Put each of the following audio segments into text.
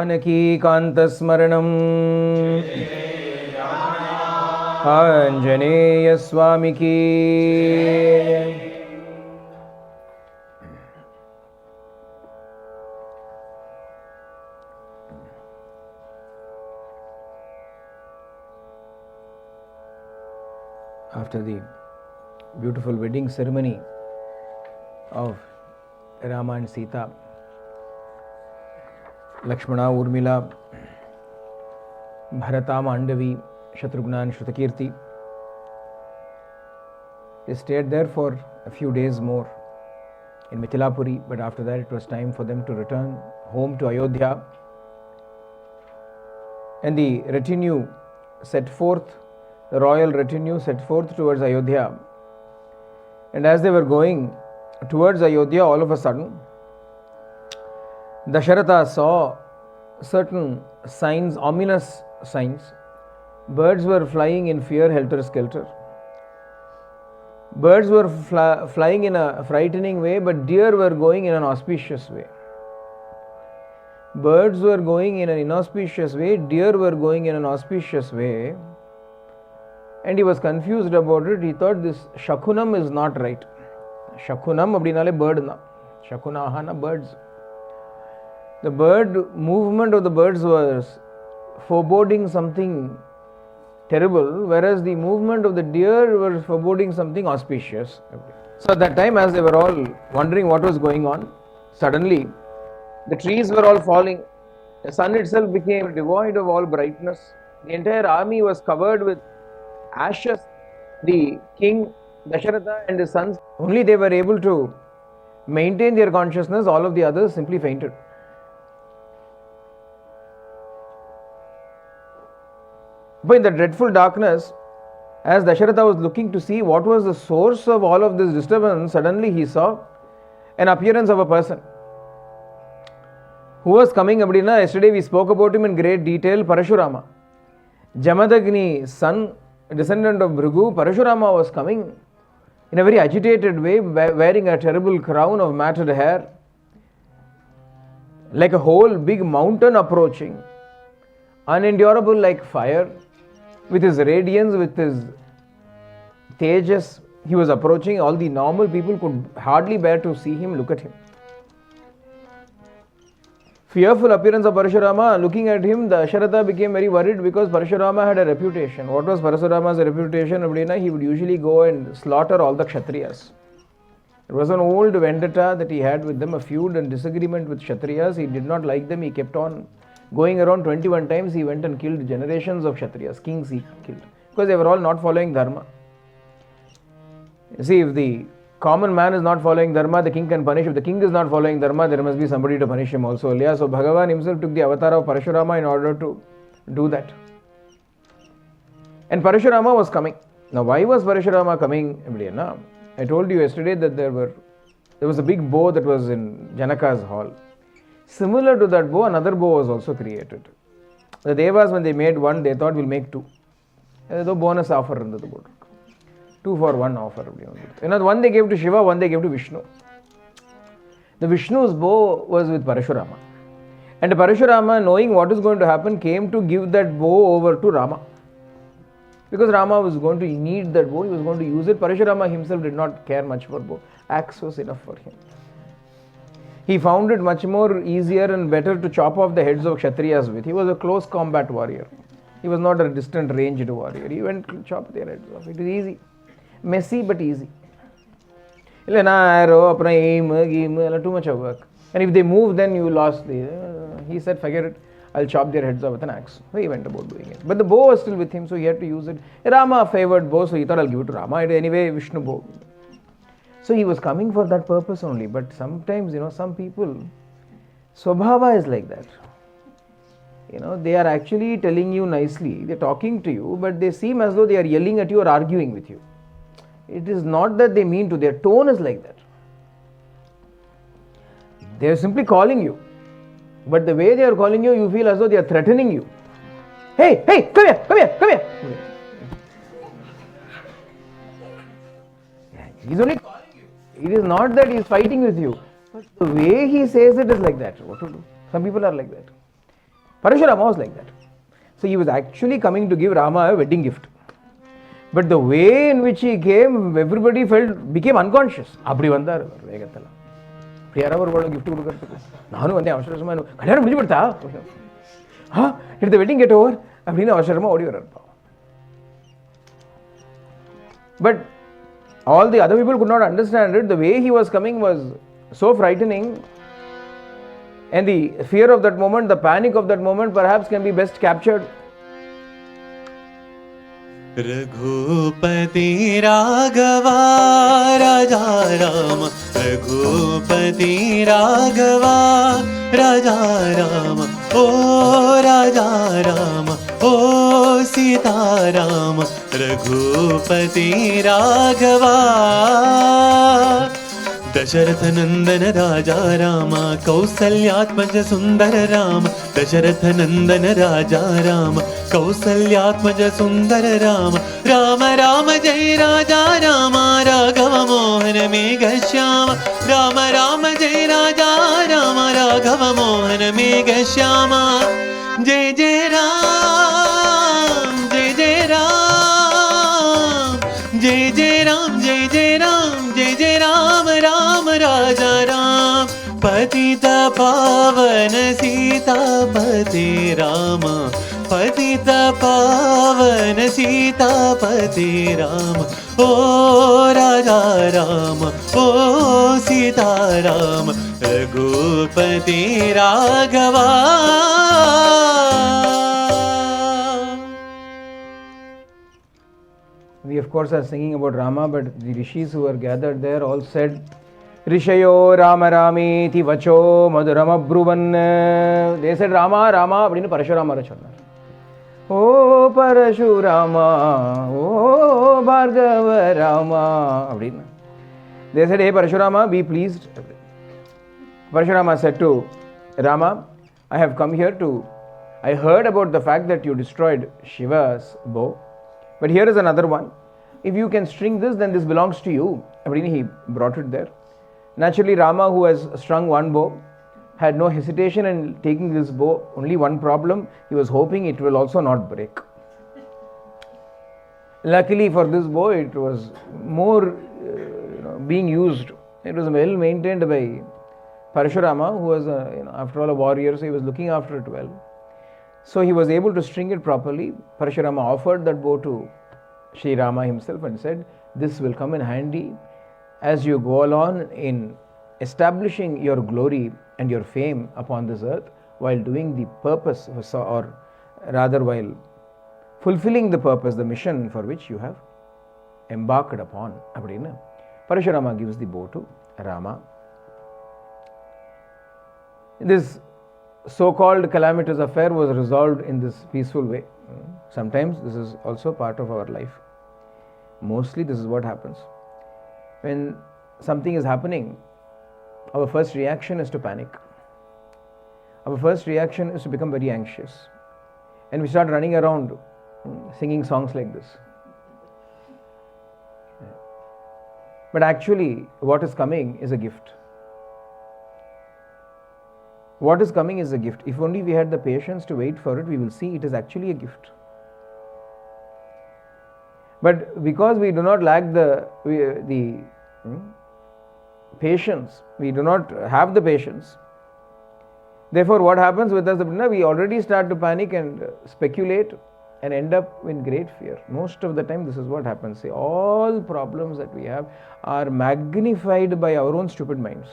Janaki Kanta Smaranam Anjaneya Swami ki. After the beautiful wedding ceremony of Rama and Sita, Lakshmana, Urmila, Bharata, Mandavi, Shatrughna and Shrutakirti, they stayed there for a few days more in Mithilapuri, but after that it was time for them to return home to Ayodhya. And the retinue set forth, the royal retinue set forth towards Ayodhya. And as they were going towards Ayodhya, all of a sudden, Dasharatha saw certain signs, ominous signs. Birds were flying in fear, helter-skelter. Birds were flying in a frightening way, but deer were going in an auspicious way. Birds were going in an inauspicious way, deer were going in an auspicious way. And he was confused about it. He thought this Shakunam is not right. Shakunam abdinale bird na. Shakunaha na birds. The bird movement of the birds was foreboding something terrible, whereas the movement of the deer was foreboding something auspicious. So at that time, as they were all wondering what was going on, suddenly the trees were all falling. The sun itself became devoid of all brightness. The entire army was covered with ashes. The king Dasharatha and his sons, only they were able to maintain their consciousness. All of the others simply fainted. But in the dreadful darkness, as Dasharatha was looking to see what was the source of all of this disturbance, suddenly he saw an appearance of a person who was coming. Yesterday we spoke about him in great detail. Parashurama, Jamadagni's son, descendant of Bhrigu. Parashurama was coming in a very agitated way, wearing a terrible crown of matted hair, like a whole big mountain approaching, unendurable like fire. With his radiance, with his tejas, he was approaching. All the normal people could hardly bear to see him, look at him. Fearful appearance of Parashurama. Looking at him, the Dasharatha became very worried because Parashurama had a reputation. What was Parashurama's reputation? He would usually go and slaughter all the Kshatriyas. It was an old vendetta that he had with them, a feud and disagreement with Kshatriyas. He did not like them. He kept on going around 21 times. He went and killed generations of Kshatriyas, kings he killed, because they were all not following Dharma. You see, if the common man is not following Dharma, the king can punish. If the king is not following Dharma, there must be somebody to punish him also. So Bhagavan himself took the avatar of Parashurama in order to do that. And Parashurama was coming. Now why was Parashurama coming? I told you yesterday that there was a big bow that was in Janaka's hall. Similar to that bow, another bow was also created. The Devas, when they made one, they thought we'll make two. There was a bonus offer in the board. 2 for 1 offer. One they gave to Shiva, one they gave to Vishnu. The Vishnu's bow was with Parashurama. And Parashurama, knowing what is going to happen, came to give that bow over to Rama. Because Rama was going to need that bow, he was going to use it. Parashurama himself did not care much for bow. Axe was enough for him. He found it much more easier and better to chop off the heads of Kshatriyas with. He was a close combat warrior. He was not a distant ranged warrior. He went to chop their heads off. It is easy. Messy but easy. Too much of work. And if they move, then you lost he said, forget it. I'll chop their heads off with an axe. So he went about doing it. But the bow was still with him, so he had to use it. Rama favored bow, so he thought, I'll give it to Rama. Anyway, Vishnu bow. So he was coming for that purpose only. But sometimes, some people, Swabhava is like that. They are actually telling you nicely. They're talking to you, but they seem as though they are yelling at you or arguing with you. It is not that they mean to. Their tone is like that. They are simply calling you. But the way they are calling you, you feel as though they are threatening you. Hey, come here. He's only calling you. It is not that he is fighting with you. But the way he says it is like that. What to do? Some people are like that. Parashurama was like that. So he was actually coming to give Rama a wedding gift. But the way in which he came, everybody became unconscious. அப்படி வந்தார் வேகத்தில். இப்படி யாராவது ஒரு gift கொடுக்கறதுக்கு நானும் வந்தேன் அவசரமாக கல்யாணம் முடிஞ்சு கொடுத்தா எடுத்த வெட்டிங் கெட் ஓவர் அப்படின்னு அவசரமாக ஓடி வர்றாருப்பா. But all the other people could not understand it. The way he was coming was so frightening, and the fear of that moment, the panic of that moment perhaps can be best captured. Raghupati राघवा राजा राम, रघुपति राघवा राजा राम, ओ राजा राम, ओ सीता राम, रघुपति राघवा. दशरथ नंदन राजा राम, कौसल्यात्मज सुंदर राम, दशरथ नंदन राजा राम, कौसल्यात्मज सुंदर राम, राम राम जय राजा राम, राघव मोहन मेघ श्याम, राम राम जय राजा राम, राघव मोहन मेघ श्याम, जय जय राम, जय जय राम, जय जय राम, जय जय राम, जय जय राम, राम राजा राम, पतित पावन सीतापति राम, पतित पावन सीतापति राम, ओ राजा राम, ओ सीता राम, रघुपति राघवा. We of course are singing about Rama, but the rishis who were gathered there all said, Rishayo Rama Ramiti Vacho Maduram Abruvan. They said Rama, Rama, அப்படின்னு பரசுராமர சொன்னார். ஓ பரசுராமா, ஓ பார்கவ ராமா அப்படின்னு. They said, hey Parashurama, be pleased. Parashurama said to Rama, I have come here I heard about the fact that you destroyed Shiva's bow, but here is another one. If you can string this, then this belongs to you. He brought it there. Naturally, Rama, who has strung one bow, had no hesitation in taking this bow. Only one problem, he was hoping it will also not break. Luckily for this bow, it was more being used. It was well maintained by Parashurama, who was after all a warrior, so he was looking after it well. So he was able to string it properly. Parashurama offered that bow to Sri Rama himself and said, this will come in handy as you go along in establishing your glory and your fame upon this earth while doing the purpose, or rather while fulfilling the purpose, the mission for which you have embarked upon. Parashurama gives the bow to Rama. This so-called calamitous affair was resolved in this peaceful way. Sometimes this is also part of our life. Mostly this is what happens. When something is happening, our first reaction is to panic. Our first reaction is to become very anxious. And we start running around singing songs like this. But actually, what is coming is a gift. What is coming is a gift. If only we had the patience to wait for it, we will see it is actually a gift. But because we do not lack the patience, we do not have the patience. Therefore, what happens with us? We already start to panic and speculate and end up in great fear. Most of the time, this is what happens. See, all problems that we have are magnified by our own stupid minds.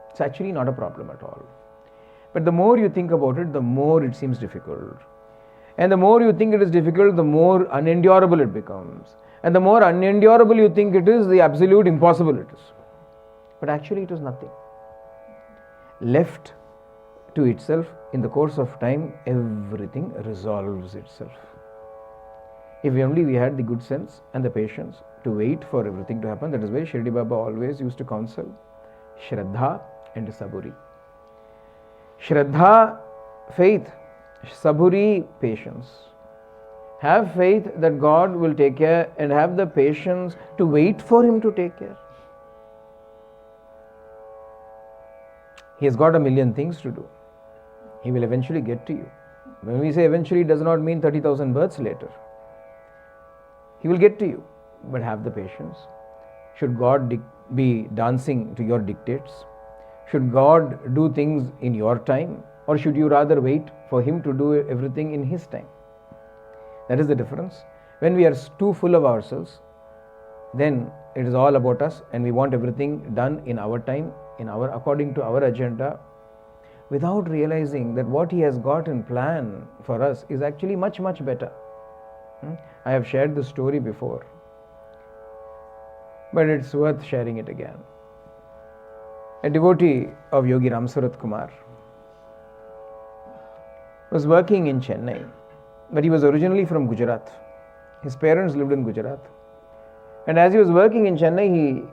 It's actually not a problem at all. But the more you think about it, the more it seems difficult. And the more you think it is difficult, the more unendurable it becomes. And the more unendurable you think it is, the absolute impossible it is. But actually it is nothing. Left to itself, in the course of time, everything resolves itself. If only we had the good sense and the patience to wait for everything to happen. That is why Shirdi Baba always used to counsel Shraddha and Saburi. Shraddha, faith. Saburi, patience. Have faith that God will take care and have the patience to wait for Him to take care. He has got a million things to do. He will eventually get to you. When we say eventually, it does not mean 30,000 births later. He will get to you, but have the patience. Should God be dancing to your dictates? Should God do things in your time? Or should you rather wait for Him to do everything in His time? That is the difference. When we are too full of ourselves, then it is all about us and we want everything done in our time, according to our agenda, without realizing that what He has got in plan for us is actually much, much better. I have shared this story before, but it's worth sharing it again. A devotee of Yogi Ramsurat Kumar was working in Chennai, but he was originally from Gujarat. His parents lived in Gujarat. And as he was working in Chennai, he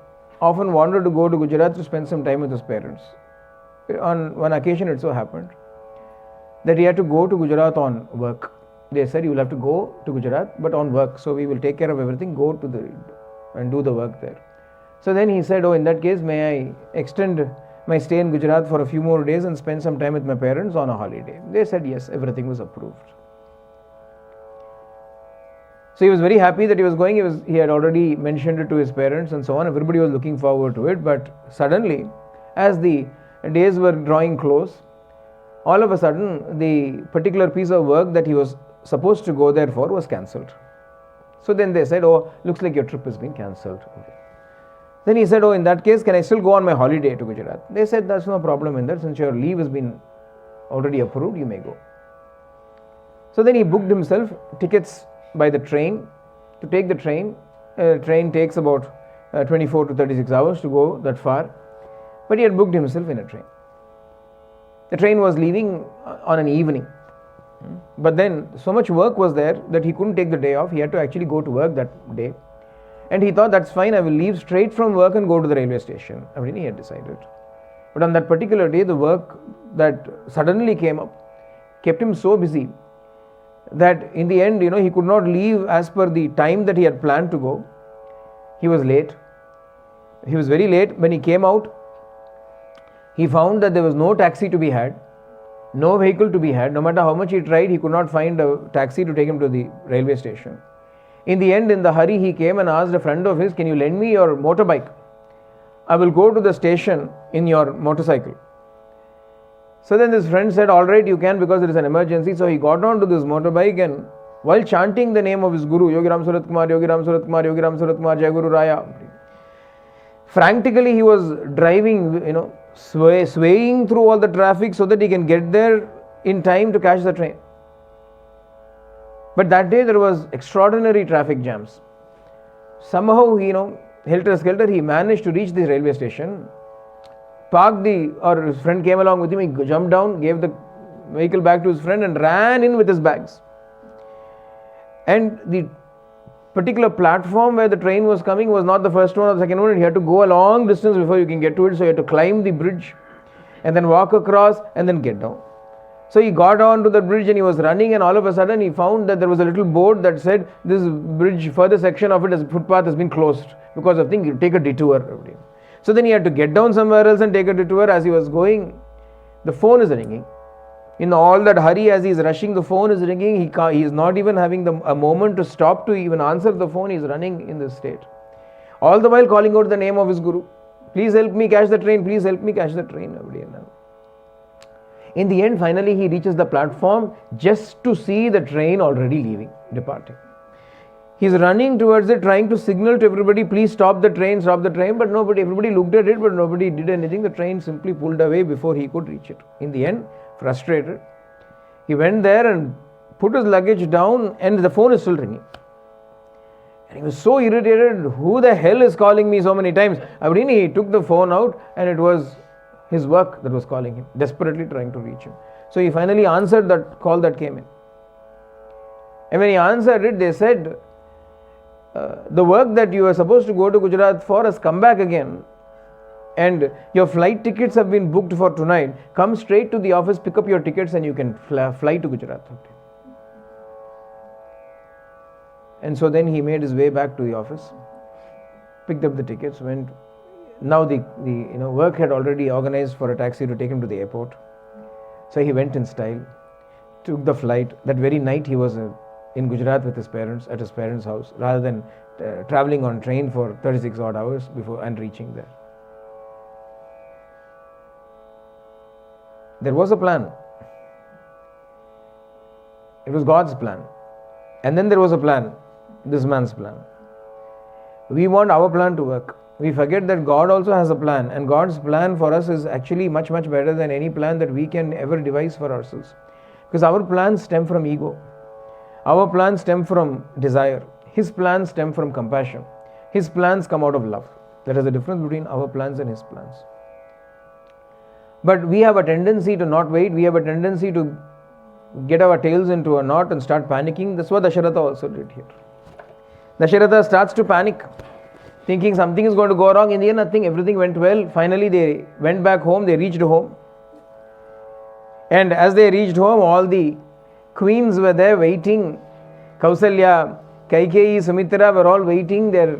often wanted to go to Gujarat to spend some time with his parents. On one occasion, it so happened that he had to go to Gujarat on work. They said, you will have to go to Gujarat, but on work. So we will take care of everything, go to and do the work there. So then he said, in that case, may I extend my stay in Gujarat for a few more days and spend some time with my parents on a holiday? They said yes, everything was approved. So he was very happy that he was going. He had already mentioned it to his parents and so on. Everybody was looking forward to it. But suddenly, as the days were drawing close, all of a sudden, the particular piece of work that he was supposed to go there for was cancelled. So then they said, looks like your trip has been cancelled. Then he said, in that case, can I still go on my holiday to Gujarat? They said, that's no problem in that. Since your leave has been already approved, you may go. So then he booked himself tickets by the train, to take the train. Train takes about 24 to 36 hours to go that far. But he had booked himself in a train. The train was leaving on an evening. But then so much work was there that he couldn't take the day off. He had to actually go to work that day. And he thought, that's fine, I will leave straight from work and go to the railway station. I mean, he had decided. But on that particular day, the work that suddenly came up kept him so busy that in the end, he could not leave as per the time that he had planned to go. He was late. He was very late. When he came out, he found that there was no taxi to be had, no vehicle to be had. No matter how much he tried, he could not find a taxi to take him to the railway station. In the end, in the hurry, he came and asked a friend of his, can you lend me your motorbike? I will go to the station in your motorcycle. So then this friend said, all right, you can, because it is an emergency. So he got on to this motorbike, and while chanting the name of his guru, Yogi Ramsurat Kumar, Yogi Ramsurat Kumar, Yogi Ramsurat Kumar, Jai Guru Raya, frantically he was driving, swaying through all the traffic so that he can get there in time to catch the train. But that day there was extraordinary traffic jams. Somehow, helter-skelter, he managed to reach the railway station, or his friend came along with him, he jumped down, gave the vehicle back to his friend and ran in with his bags. And the particular platform where the train was coming was not the first one or the second one, and he had to go a long distance before you can get to it, so he had to climb the bridge and then walk across and then get down. So he got on to the bridge and he was running, and all of a sudden he found that there was a little board that said this bridge, further section of it, footpath has been closed because of thing, you take a detour. So then he had to get down somewhere else and take a detour. As he was going, the phone is ringing. In all that hurry, as he is rushing, the phone is ringing. He is not even having a moment to stop to even answer the phone. He is running in this state. All the while calling out the name of his guru. Please help me catch the train. Please help me catch the train. In the end, finally, he reaches the platform just to see the train already leaving, departing. He is running towards it, trying to signal to everybody, please stop the train, but everybody looked at it, but nobody did anything. The train simply pulled away before he could reach it. In the end, frustrated, he went there and put his luggage down, and the phone is still ringing. And he was so irritated, who the hell is calling me so many times? He took the phone out, and it was his work that was calling him, desperately trying to reach him. So he finally answered that call that came in. And when he answered it, they said, the work that you were supposed to go to Gujarat for has come back again, and your flight tickets have been booked for tonight. Come straight to the office, pick up your tickets, and you can fly to Gujarat. And so then he made his way back to the office, picked up the tickets, went. Now the work had already organized for a taxi to take him to the airport. So he went in style, took the flight. That very night he was in Gujarat with his parents, at his parents' house, rather than traveling on train for 36 odd hours before and reaching there. There was a plan. It was God's plan. And then there was a plan, this man's plan. We want our plan to work. We forget that God also has a plan, and God's plan for us is actually much, much better than any plan that we can ever devise for ourselves. Because our plans stem from ego. Our plans stem from desire. His plans stem from compassion. His plans come out of love. There is a difference between our plans and His plans. But we have a tendency to not wait. We have a tendency to get our tails into a knot and start panicking. That's what Dasharatha also did here. Dasharatha starts to panic, thinking something is going to go wrong. In the end, nothing. Everything went well. Finally, they went back home. They reached home. And as they reached home, all the queens were there waiting. Kausalya, Kaikeyi, Sumitra were all waiting. Their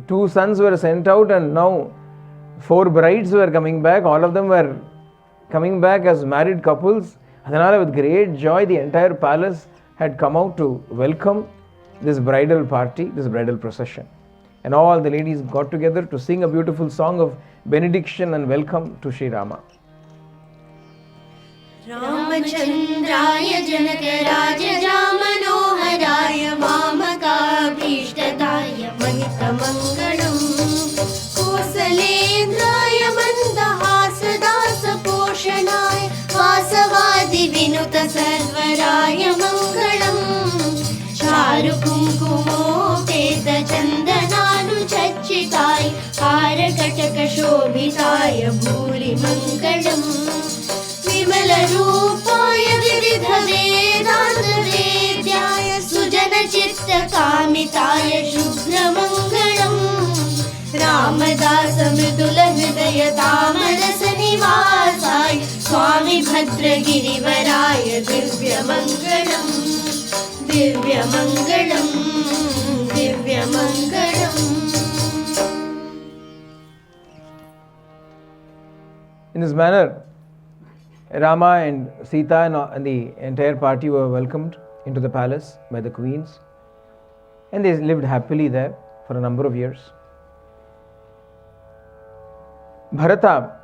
2 sons were sent out, and now 4 brides were coming back. All of them were coming back as married couples. Adhanala, with great joy, the entire palace had come out to welcome this bridal party, this bridal procession. And all the ladies got together to sing a beautiful song of benediction and welcome to Sri Rama. Ramachandraya Janakaraja Manoharaya Mamakabhishtadaya Manikamangalam Kosalendraya Mandahasada Poshanaya Vasavadi Vinuta Sarvaraya Mangalam Charu Kumkumo Peta Chandananu Chachitaya Harakataka Shobhitaya Bhuri Mangalam विमलरूपाय विविधवेदान्तवेद्याय सुजनचित्तकामिताय शुभ्रमङ्गलम् रामदासमृदुलहृदयतामरसनिवासाय Swami भद्रगिरिवराय दिव्यमङ्गलम् दिव्यमङ्गलम् दिव्यमङ्गलम्. In this manner, Rama and Sita and the entire party were welcomed into the palace by the queens, and they lived happily there for a number of years. Bharata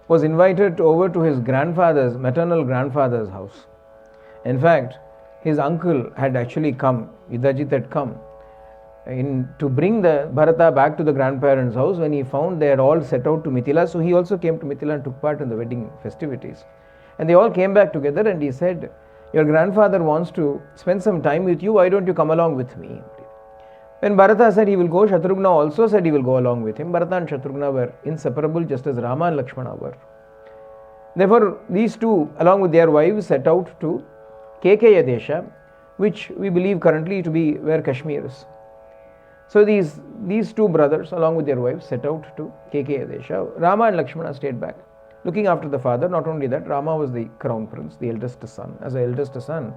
was invited over to his maternal grandfather's house. In fact, his uncle had actually come, Yudhajit had come to bring the Bharata back to the grandparents' house when he found they had all set out to Mithila. So he also came to Mithila and took part in the wedding festivities. And they all came back together, and he said, "Your grandfather wants to spend some time with you, why don't you come along with me?" When Bharata said he will go, Shatrughna also said he will go along with him. Bharata and Shatrughna were inseparable, just as Rama and Lakshmana were. Therefore, these two, along with their wives, set out to Kekeya Desha, which we believe currently to be where Kashmir is. So these 2 brothers, along with their wives, set out to Kekeya Desha. Rama and Lakshmana stayed back, looking after the father. Not only that, Rama was the crown prince, the eldest son. As the eldest son,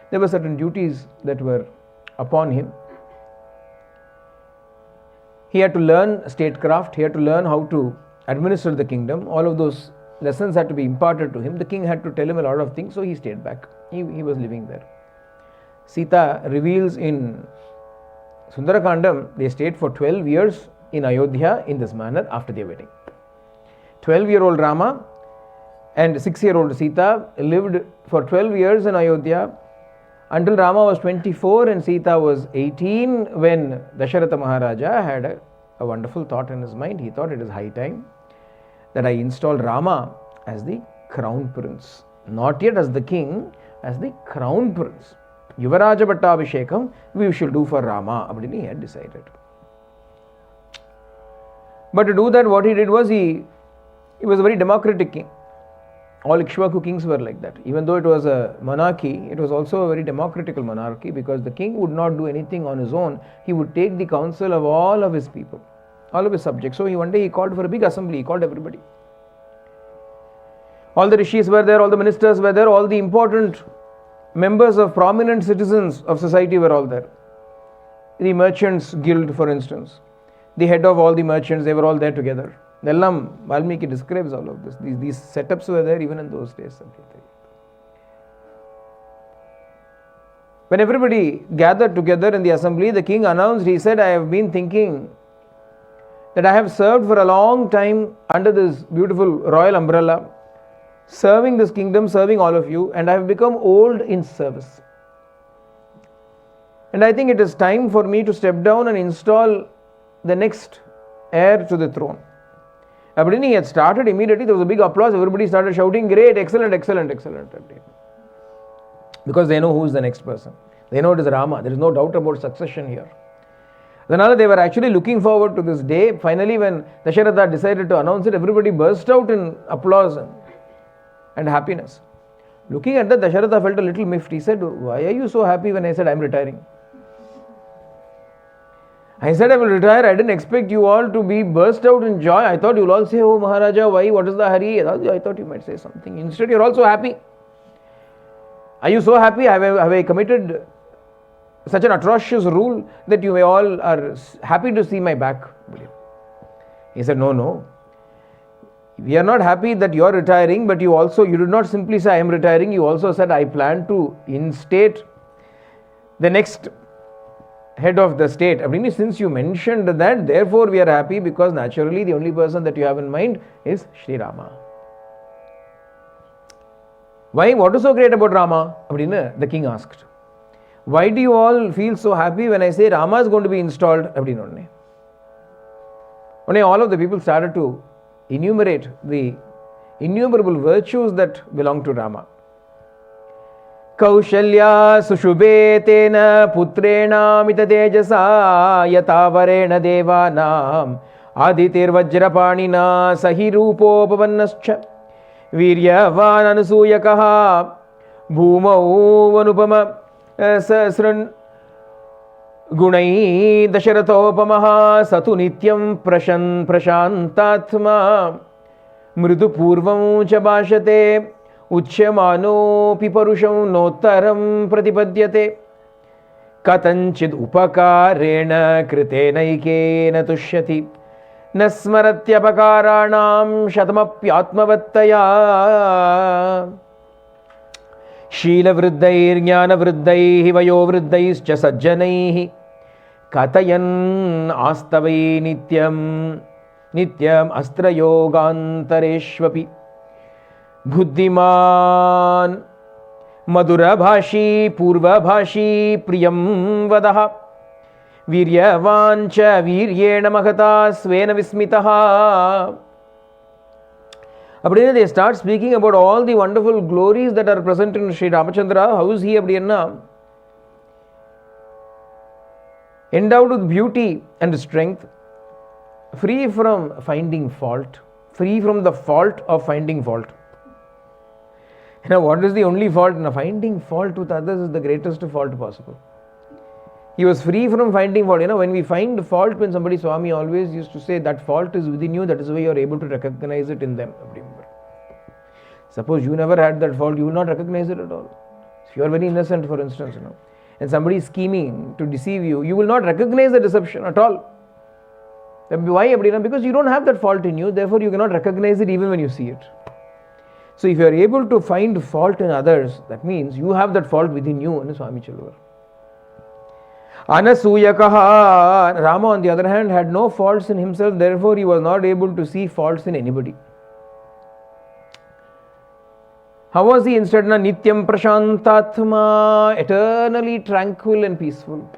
there were certain duties that were upon him. He had to learn statecraft. He had to learn how to administer the kingdom. All of those lessons had to be imparted to him. The king had to tell him a lot of things, so he stayed back. He was living there. Sita reveals in Sundarakandam, they stayed for 12 years in Ayodhya in this manner after their wedding. 12-year-old Rama and 6-year-old Sita lived for 12 years in Ayodhya until Rama was 24 and Sita was 18, when Dasharatha Maharaja had a wonderful thought in his mind. He thought it is high time that I installed Rama as the crown prince. Not yet as the king, as the crown prince. Yuvaraja Bhattabhishekam we should do for Rama. Abdini had decided. But to do that, what he did was he was a very democratic king. All Ikshvaku kings were like that. Even though it was a monarchy, it was also a very democratical monarchy, because the king would not do anything on his own. He would take the counsel of all of his people, all of his subjects. So one day he called for a big assembly. He called everybody. All the rishis were there, all the ministers were there, all the important members of prominent citizens of society were all there. The merchants guild, for instance, the head of all the merchants, they were all there together. Valmiki describes all of this. These setups were there even in those days. When everybody gathered together in the assembly, the king announced, he said, I have been thinking that I have served for a long time under this beautiful royal umbrella, serving this kingdom, serving all of you, and I have become old in service. And I think it is time for me to step down and install the next heir to the throne. He had started immediately. There was a big applause. Everybody started shouting, great, excellent, excellent, excellent. Because they know who is the next person. They know it is Rama. There is no doubt about succession here. Then they were actually looking forward to this day. Finally, when Dasharatha decided to announce it, everybody burst out in applause and happiness. Looking at that, Dasharatha felt a little miffed. He said, why are you so happy when I said I am retiring? I said I will retire. I didn't expect you all to be burst out in joy. I thought you will all say, oh Maharaja, why? What is the hurry? I thought you might say something. Instead, you are also happy. Are you so happy? Have I committed such an atrocious rule that you all are happy to see my back? He said, no. We are not happy that you are retiring, but you did not simply say I am retiring. You also said I plan to instate the next head of the state. Since you mentioned that, therefore we are happy, because naturally the only person that you have in mind is Sri Rama. Why? What is so great about Rama? The king asked. Why do you all feel so happy when I say Rama is going to be installed? All of the people started to enumerate the innumerable virtues that belong to Rama. Kaushalya sushubhe tena putrena mita tejasa yatavarena devanam aditir vajrapanina sahi rupopavannascha viryavan anusuyakaha bhumau vanupama sasran gunai dasharatopamaha satu nityam prashantatma mridu purvam cha bhashate uchyamanopi parusham notaram pratipadyate katanchid upakarena kritenaikena tushyati nasmaratyapakaranam shatamapyatmavattaya शीलवृद्धैर् ज्ञानवृद्धैः वयोवृद्धैश्च सज्जनैः कथयन् आस्तवै नित्यम् अस्त्रयोगान्तरेष्वपि बुद्धिमान् मधुरभाषी पूर्वभाषी प्रियं वदः वीर्यवान् च वीर्येण महता स्वेन विस्मितः. They start speaking about all the wonderful glories that are present in Sri Ramachandra. How is he endowed with beauty and strength, free from finding fault, free from the fault of finding fault. What is the only fault? Finding fault with others is the greatest fault possible. He was free from finding fault. When we find fault, when somebody, Swami always used to say that fault is within you, that is why you are able to recognize it in them. Suppose you never had that fault, you will not recognize it at all. If you are very innocent, for instance, and somebody is scheming to deceive you, you will not recognize the deception at all. Why? Because you don't have that fault in you, therefore you cannot recognize it even when you see it. So if you are able to find fault in others, that means you have that fault within you. Swami Chalvar. Anasuyakaha. Rama, on the other hand, had no faults in himself, therefore he was not able to see faults in anybody. How was he instead? Nityam prashantatma, eternally tranquil and peaceful.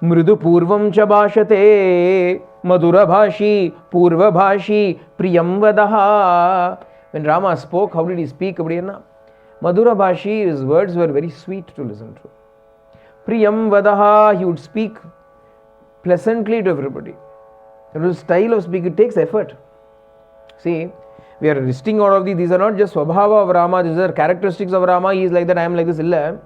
Mridu purvam cha bhashate, madhura bhashi, purva bhashi, priyam vadaha. When Rama spoke, how did he speak? Madhura bhashi, his words were very sweet to listen to. Priyam vadaha, he would speak pleasantly to everybody. His style of speaking, it takes effort. See, we are listing all of these are not just Swabhava of Rama, these are characteristics of Rama. He is like that, I am like this. The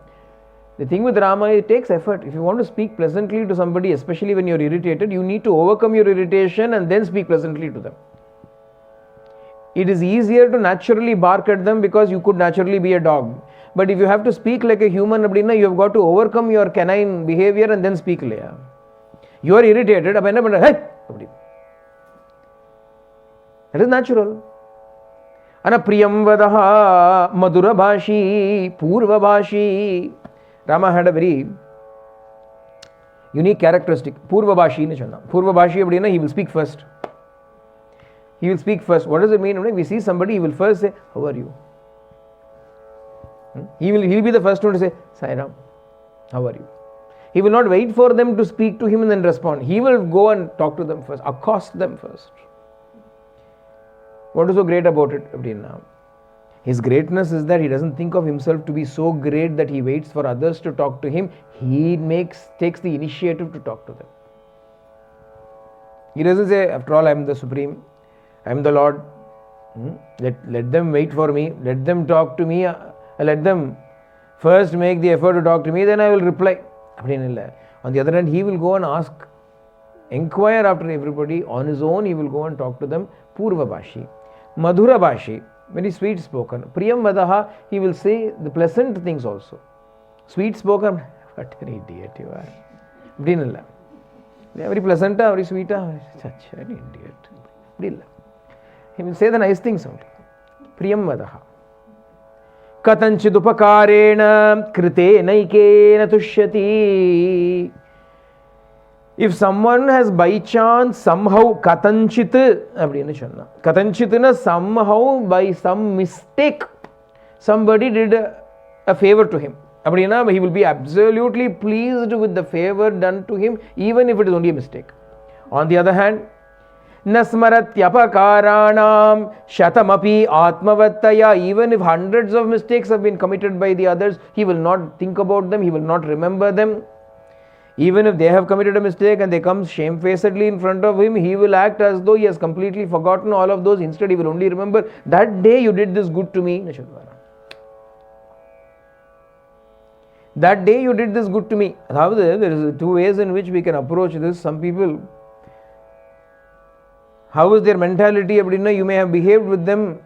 thing with Rama, it takes effort. If you want to speak pleasantly to somebody, especially when you are irritated, you need to overcome your irritation and then speak pleasantly to them. It is easier to naturally bark at them because you could naturally be a dog. But if you have to speak like a human, you have got to overcome your canine behavior and then speak. You are irritated. That is natural. Priyam vadaha madhura bhashi purva bhashi. Rama had a very unique characteristic. Purva Bhashi nu sonna. Purva Bhashi appadina, he will speak first. He will speak first. What does it mean? When we see somebody, he will first say, how are you? He will be the first one to say, Sai Ram, how are you? He will not wait for them to speak to him and then respond. He will go and talk to them first, accost them first. What is so great about it? His greatness is that he doesn't think of himself to be so great that he waits for others to talk to him. He takes the initiative to talk to them. He doesn't say, after all, I am the Supreme, I am the Lord. Let them wait for me. Let them talk to me. Let them first make the effort to talk to me, then I will reply. On the other hand, he will go and ask, inquire after everybody. On his own, he will go and talk to them. Purva Bhashi. Madhura Bhashi, very sweet spoken. Priyam Vadaha, he will say the pleasant things also. Sweet spoken, what an idiot you are. Very pleasant, very sweet, such an idiot. He will say the nice things only. Priyam Vadaha. Katanchidupakarena krite naikena tushyati. If someone has by chance somehow katanchit somehow by some mistake somebody did a favor to him, he will be absolutely pleased with the favor done to him, even if it is only a mistake. On the other hand, Nasmaratyapakaranam shatamapi atmavattaya, even if hundreds of mistakes have been committed by the others, he will not think about them, he will not remember them. Even if they have committed a mistake and they come shamefacedly in front of him, he will act as though he has completely forgotten all of those. Instead, he will only remember, that day you did this good to me. That day you did this good to me. There is two ways in which we can approach this. Some people, how is their mentality? You may have behaved with them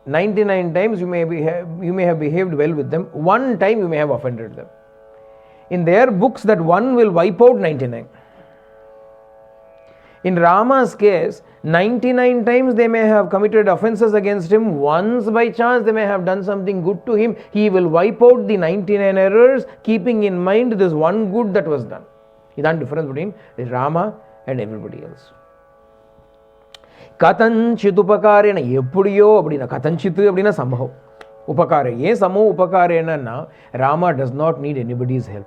99 times, you may have behaved well with them. One time you may have offended them. In their books, that one will wipe out 99. In Rama's case, 99 times they may have committed offenses against him. Once by chance they may have done something good to him. He will wipe out the 99 errors, keeping in mind this one good that was done. Is that the difference between Rama and everybody else? Katanchit upakarena eppudiyo appadina katanchit appadina somehow upakare. Ye somehow upakarena na Rama does not need anybody's help.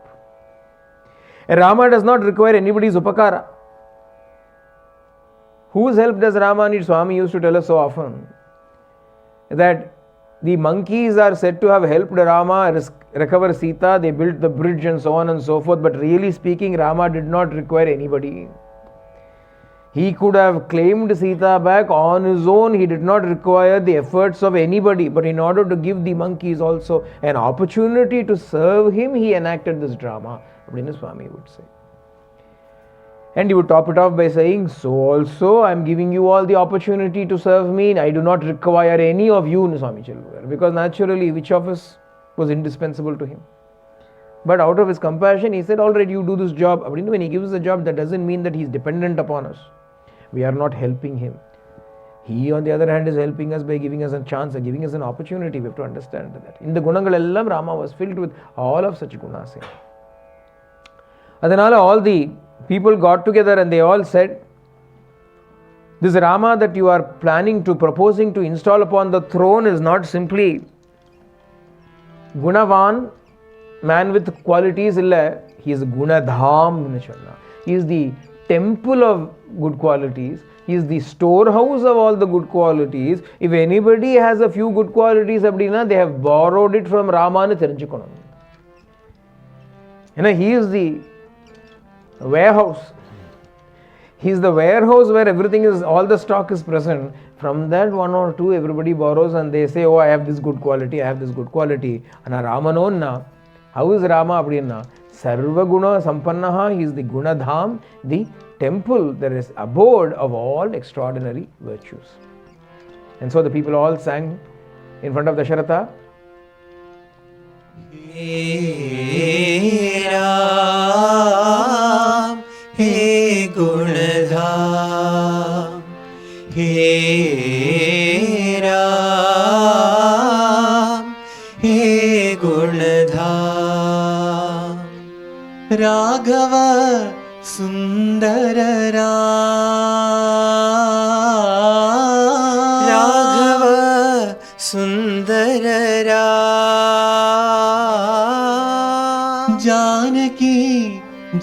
Rama does not require anybody's upakara. Whose help does Rama need? Swami used to tell us so often that the monkeys are said to have helped Rama recover Sita. They built the bridge and so on and so forth. But really speaking, Rama did not require anybody. He could have claimed Sita back on his own. He did not require the efforts of anybody. But in order to give the monkeys also an opportunity to serve him, he enacted this drama. Swami would say. And he would top it off by saying, so also I am giving you all the opportunity to serve me. I do not require any of you, Swami Chelluvar. Because naturally, which of us was indispensable to him? But out of his compassion, he said, all right, you do this job. When he gives us a job, that doesn't mean that he is dependent upon us. We are not helping him. He, on the other hand, is helping us by giving us a chance and giving us an opportunity. We have to understand that. In the Gunangal ellam, Rama was filled with all of such gunas. Adanala, all the people got together and they all said, this Rama that you are proposing to install upon the throne is not simply Gunavan, man with qualities, he is Gunadham. He is the temple of good qualities. He is the storehouse of all the good qualities. If anybody has a few good qualities, they have borrowed it from Rama. He is the warehouse. He is the warehouse where everything is, all the stock is present. From that one or two, everybody borrows and they say, oh, I have this good quality, I have this good quality. And Rama nonna. How is Rama? Sarva Guna Sampannaha. He is the Gunadham, the temple, there is abode of all extraordinary virtues. And so the people all sang in front of Dasharatha. He Ram, He Gunadham, He Ram, हे गुणधाम राघव सुंदर राम राघव सुंदर राम जानकी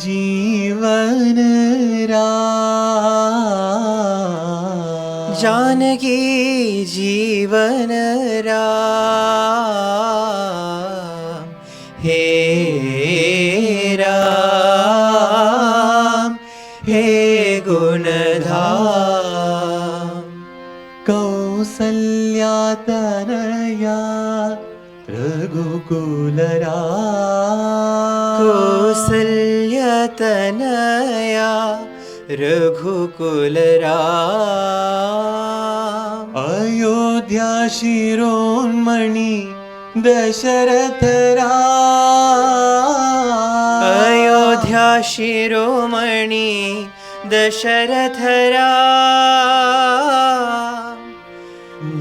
जीवन राम जानकी जीवन राम हे राम हे गुणधाम कौसल्या तनया रघुकुल राम कौसल्यतनया रघुकुल राम अयोध्या शिरोमणि दशरथ राम अयोध्या शिरोमणि दशरथ राम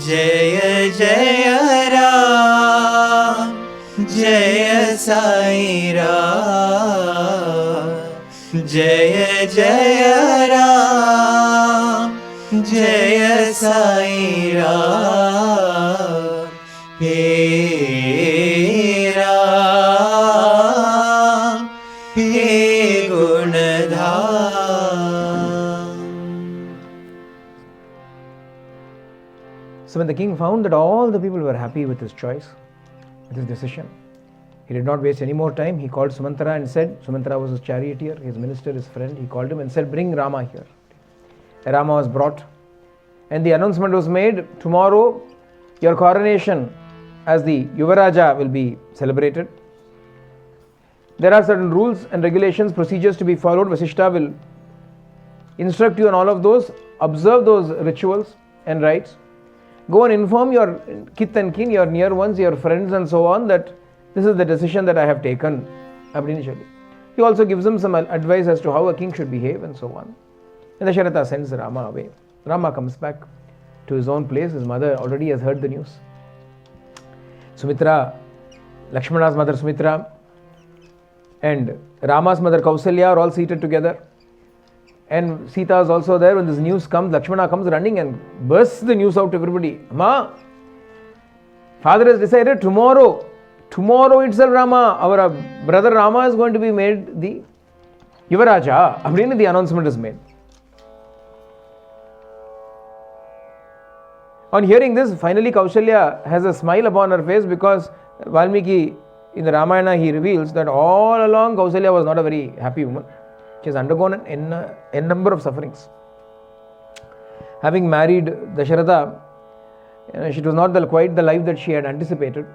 जय जय राम जय साई राम जय जय राम जय साई राम हे राम हे गुणधाम. So when the king found that all the people were happy with his choice, with his decision, he did not waste any more time. He called Sumantra and said, Sumantra was his charioteer, his minister, his friend. He called him and said, bring Rama here. Rama was brought and the announcement was made, tomorrow your coronation as the Yuvaraja will be celebrated. There are certain rules and regulations, procedures to be followed. Vasishta will instruct you on all of those. Observe those rituals and rites. Go and inform your kith and kin, your near ones, your friends and so on that this is the decision that I have taken. He also gives them some advice as to how a king should behave and so on. And Dasharatha sends Rama away. Rama comes back to his own place. His mother already has heard the news. Sumitra, Lakshmana's mother Sumitra and Rama's mother Kausalya are all seated together. And Sita is also there. When this news comes, Lakshmana comes running and bursts the news out to everybody. Amma, father has decided tomorrow itself Rama, our brother Rama is going to be made the Yuvaraja. The announcement is made. On hearing this, finally Kausalya has a smile upon her face because Valmiki in the Ramayana he reveals that all along Kausalya was not a very happy woman. She has undergone a number of sufferings. Having married Dasharatha, it was not quite the life that she had anticipated,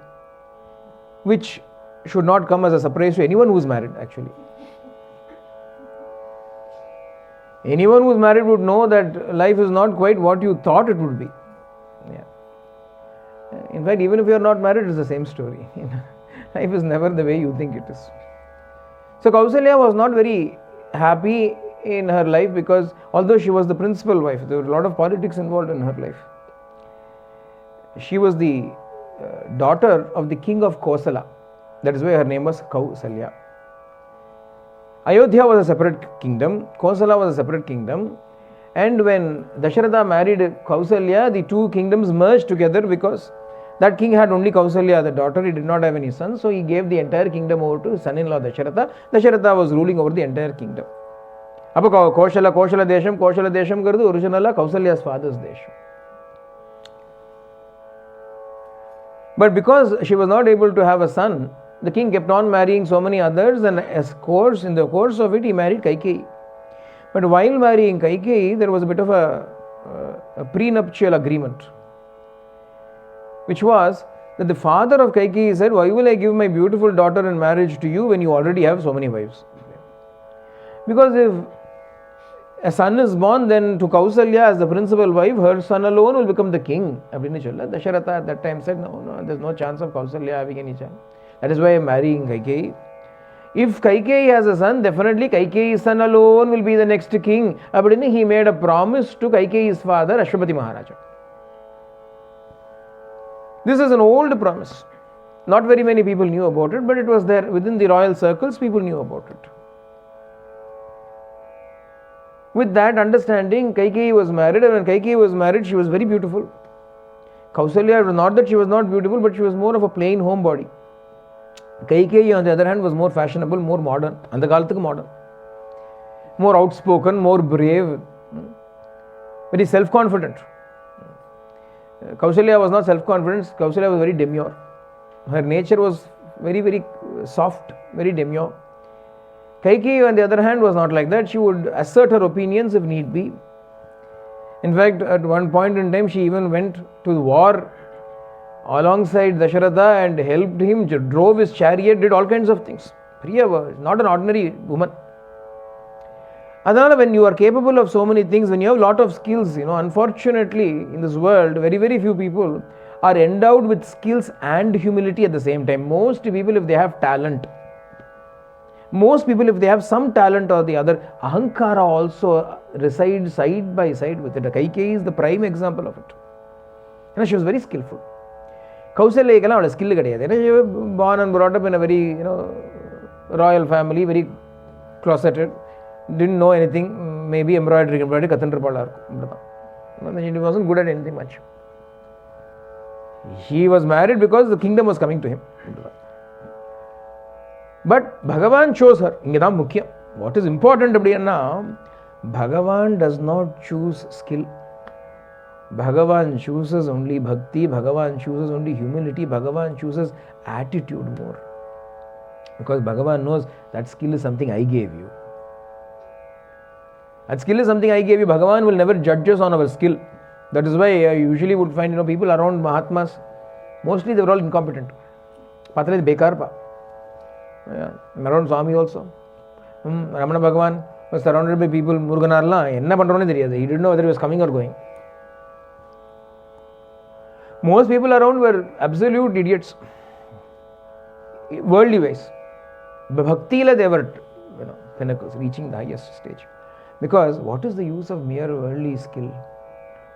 which should not come as a surprise to anyone who is married actually. Anyone who is married would know that life is not quite what you thought it would be. In fact, even if you are not married, it's the same story. Life is never the way you think it is. So Kausalya was not very happy in her life because although she was the principal wife, there were a lot of politics involved in her life. She was the daughter of the king of Kosala. That is why her name was Kausalya. Ayodhya was a separate kingdom. Kosala was a separate kingdom. And when Dasharatha married Kausalya, the two kingdoms merged together because that king had only Kausalya, the daughter. He did not have any sons. So he gave the entire kingdom over to his son-in-law Dasharatha. Dasharatha was ruling over the entire kingdom. Appo Koshala Desham gardu originally Kausalya's father's Desham. But because she was not able to have a son, the king kept on marrying so many others, and in the course of it, he married Kaikeyi. But while marrying Kaikeyi, there was a bit of a prenuptial agreement, which was that the father of Kaikeyi said, why will I give my beautiful daughter in marriage to you when you already have so many wives? Because if a son is born, then to Kausalya as the principal wife, her son alone will become the king. Dasharatha at that time said, no, there's no chance of Kausalya having any child. That is why I am marrying Kaikeyi. If Kaikeyi has a son, definitely Kaikeyi's son alone will be the next king. He made a promise to Kaikeyi's father, Ashwapati Maharaja. This is an old promise. Not very many people knew about it, but it was there within the royal circles, people knew about it. With that understanding, Kaikeyi was married, and when Kaikeyi was married, she was very beautiful. Kausalya, it was not that she was not beautiful, but she was more of a plain homebody. Kaikeyi, on the other hand, was more fashionable, more modern, and the Galthak modern. More outspoken, more brave, very self-confident. Kausalya was not self-confident, Kausalya was very demure. Her nature was very, very soft, very demure. Kaikeyi, on the other hand, was not like that. She would assert her opinions if need be. In fact, at one point in time, she even went to the war alongside Dasharatha and helped him, drove his chariot, did all kinds of things. Priya was not an ordinary woman. Adana, when you are capable of so many things, when you have a lot of skills, unfortunately, in this world, very, very few people are endowed with skills and humility at the same time. Most people, if they have talent, if they have some talent or the other, Ahankara also resides side by side with it. Kaikeyi is the prime example of it. She was very skillful. Kausalya is a skill. She was born and brought up in a very royal family, very closeted, didn't know anything, maybe embroidery, she wasn't good at anything much. He was married because the kingdom was coming to him. But Bhagavan chose her. What is important, Bhagavan does not choose skill. Bhagavan chooses only bhakti, Bhagavan chooses only humility, Bhagavan chooses attitude more. Because Bhagavan knows that skill is something I gave you. That skill is something I gave you. Bhagavan will never judge us on our skill. That is why I usually would find people around Mahatmas, mostly they were all incompetent. Patra is bekar pa. Around Swami also. Ramana Bhagavan was surrounded by people, Muruganarla, enna pandrone theriyadhu. He didn't know whether he was coming or going. Most people around were absolute idiots, worldly wise. Bhakti la they were pinnacles, reaching the highest stage. Because what is the use of mere worldly skill?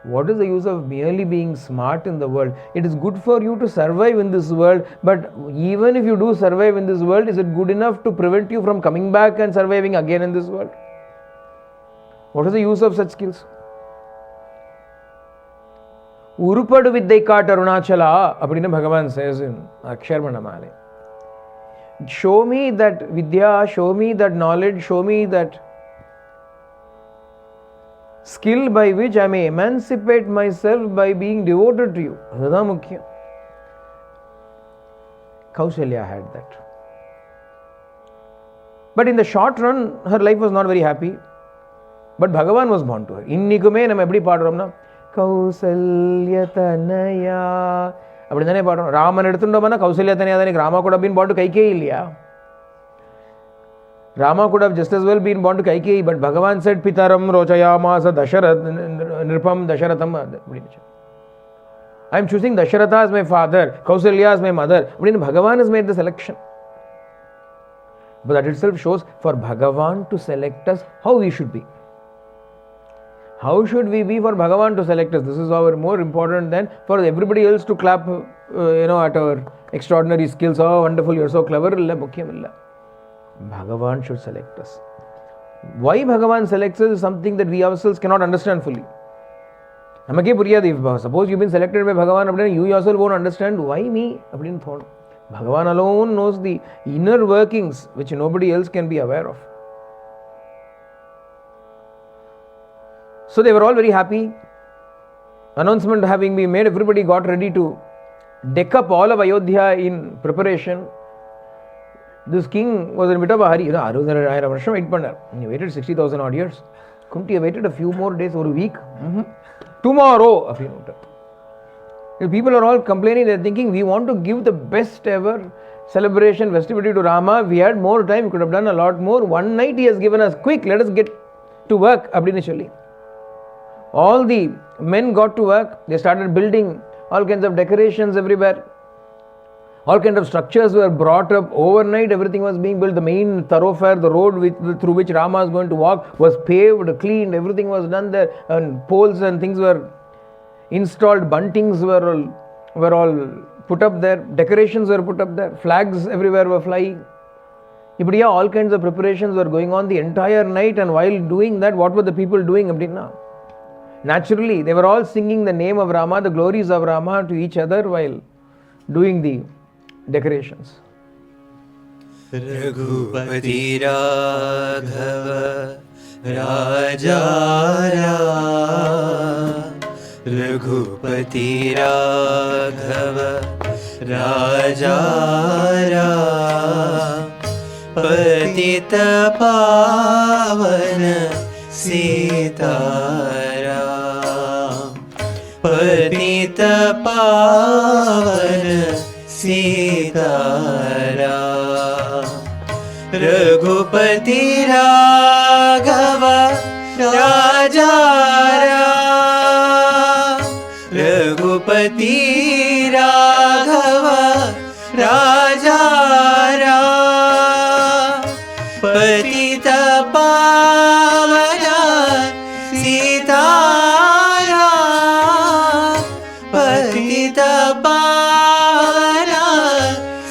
What is the use of merely being smart in the world? It is good for you to survive in this world, but even if you do survive in this world, is it good enough to prevent you from coming back and surviving again in this world? What is the use of such skills? Urupadu viddai kaat arunachala, appadina Bhagavan says in Aksharmana Male. Show me that vidya, show me that knowledge, show me that skill by which I may emancipate myself by being devoted to you. That's mukhya. Kausalya had that. But in the short run, her life was not very happy. But Bhagavan was born to her. Innikume nam eppadi paadromna Kausalya tanaya. Appadi thane paadrom. Raman eduthundomana Kausalya tanaya thanik Rama could have been born to Kaikeyi illaya. Rama could have just as well been born to Kaikeyi, but Bhagavan said, Pitaram rochayamasa nirpam Dasharatham. I am choosing Dasharatha as my father, Kausalya as my mother. But Bhagavan has made the selection. But that itself shows for Bhagavan to select us how we should be. How should we be for Bhagavan to select us? This is our more important than for everybody else to clap at our extraordinary skills. Oh, wonderful, you are so clever. Bhagavan should select us. Why Bhagavan selects us is something that we ourselves cannot understand fully. Suppose you've been selected by Bhagavan, you yourself won't understand why me. Bhagavan alone knows the inner workings which nobody else can be aware of. So they were all very happy. Announcement having been made, everybody got ready to deck up all of Ayodhya in preparation. This king was in a bit of a hurry. He waited 60,000 odd years. Couldn't he have waited a few more days or a week? Tomorrow. People are all complaining. They're thinking, we want to give the best ever celebration, festivity to Rama. We had more time. We could have done a lot more. One night he has given us. Quick, let us get to work. All the men got to work. They started building all kinds of decorations everywhere. All kinds of structures were brought up overnight. Everything was being built. The main thoroughfare, the road through which Rama is going to walk, was paved, cleaned. Everything was done there. And poles and things were installed. Buntings were all put up there, decorations were put up there, flags everywhere were flying. Ibadiya, all kinds of preparations were going on the entire night, and while doing that, what were the people doing? Abdinna? Naturally, they were all singing the name of Rama, the glories of Rama to each other while doing the decorations. Raghupati Raghava Raja Ram, Raghupati Raghava Raja Ram, Patita Pavana Sitaram, Patita Pavana Sitaram, Raghupati Raghava Raja Ram, Raghupati Raghava Raja Ram, Patita Pavana Sitaram, Patita Pavana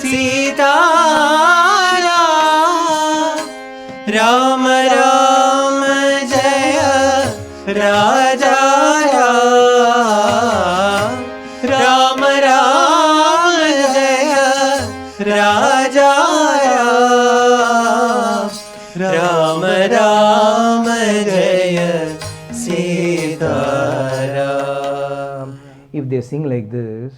Sitaram, Rama Rama Jaya Raja Ram, Rama Rama Jaya Raja Ram, Rama Rama Jaya Sitaram. If they sing like this,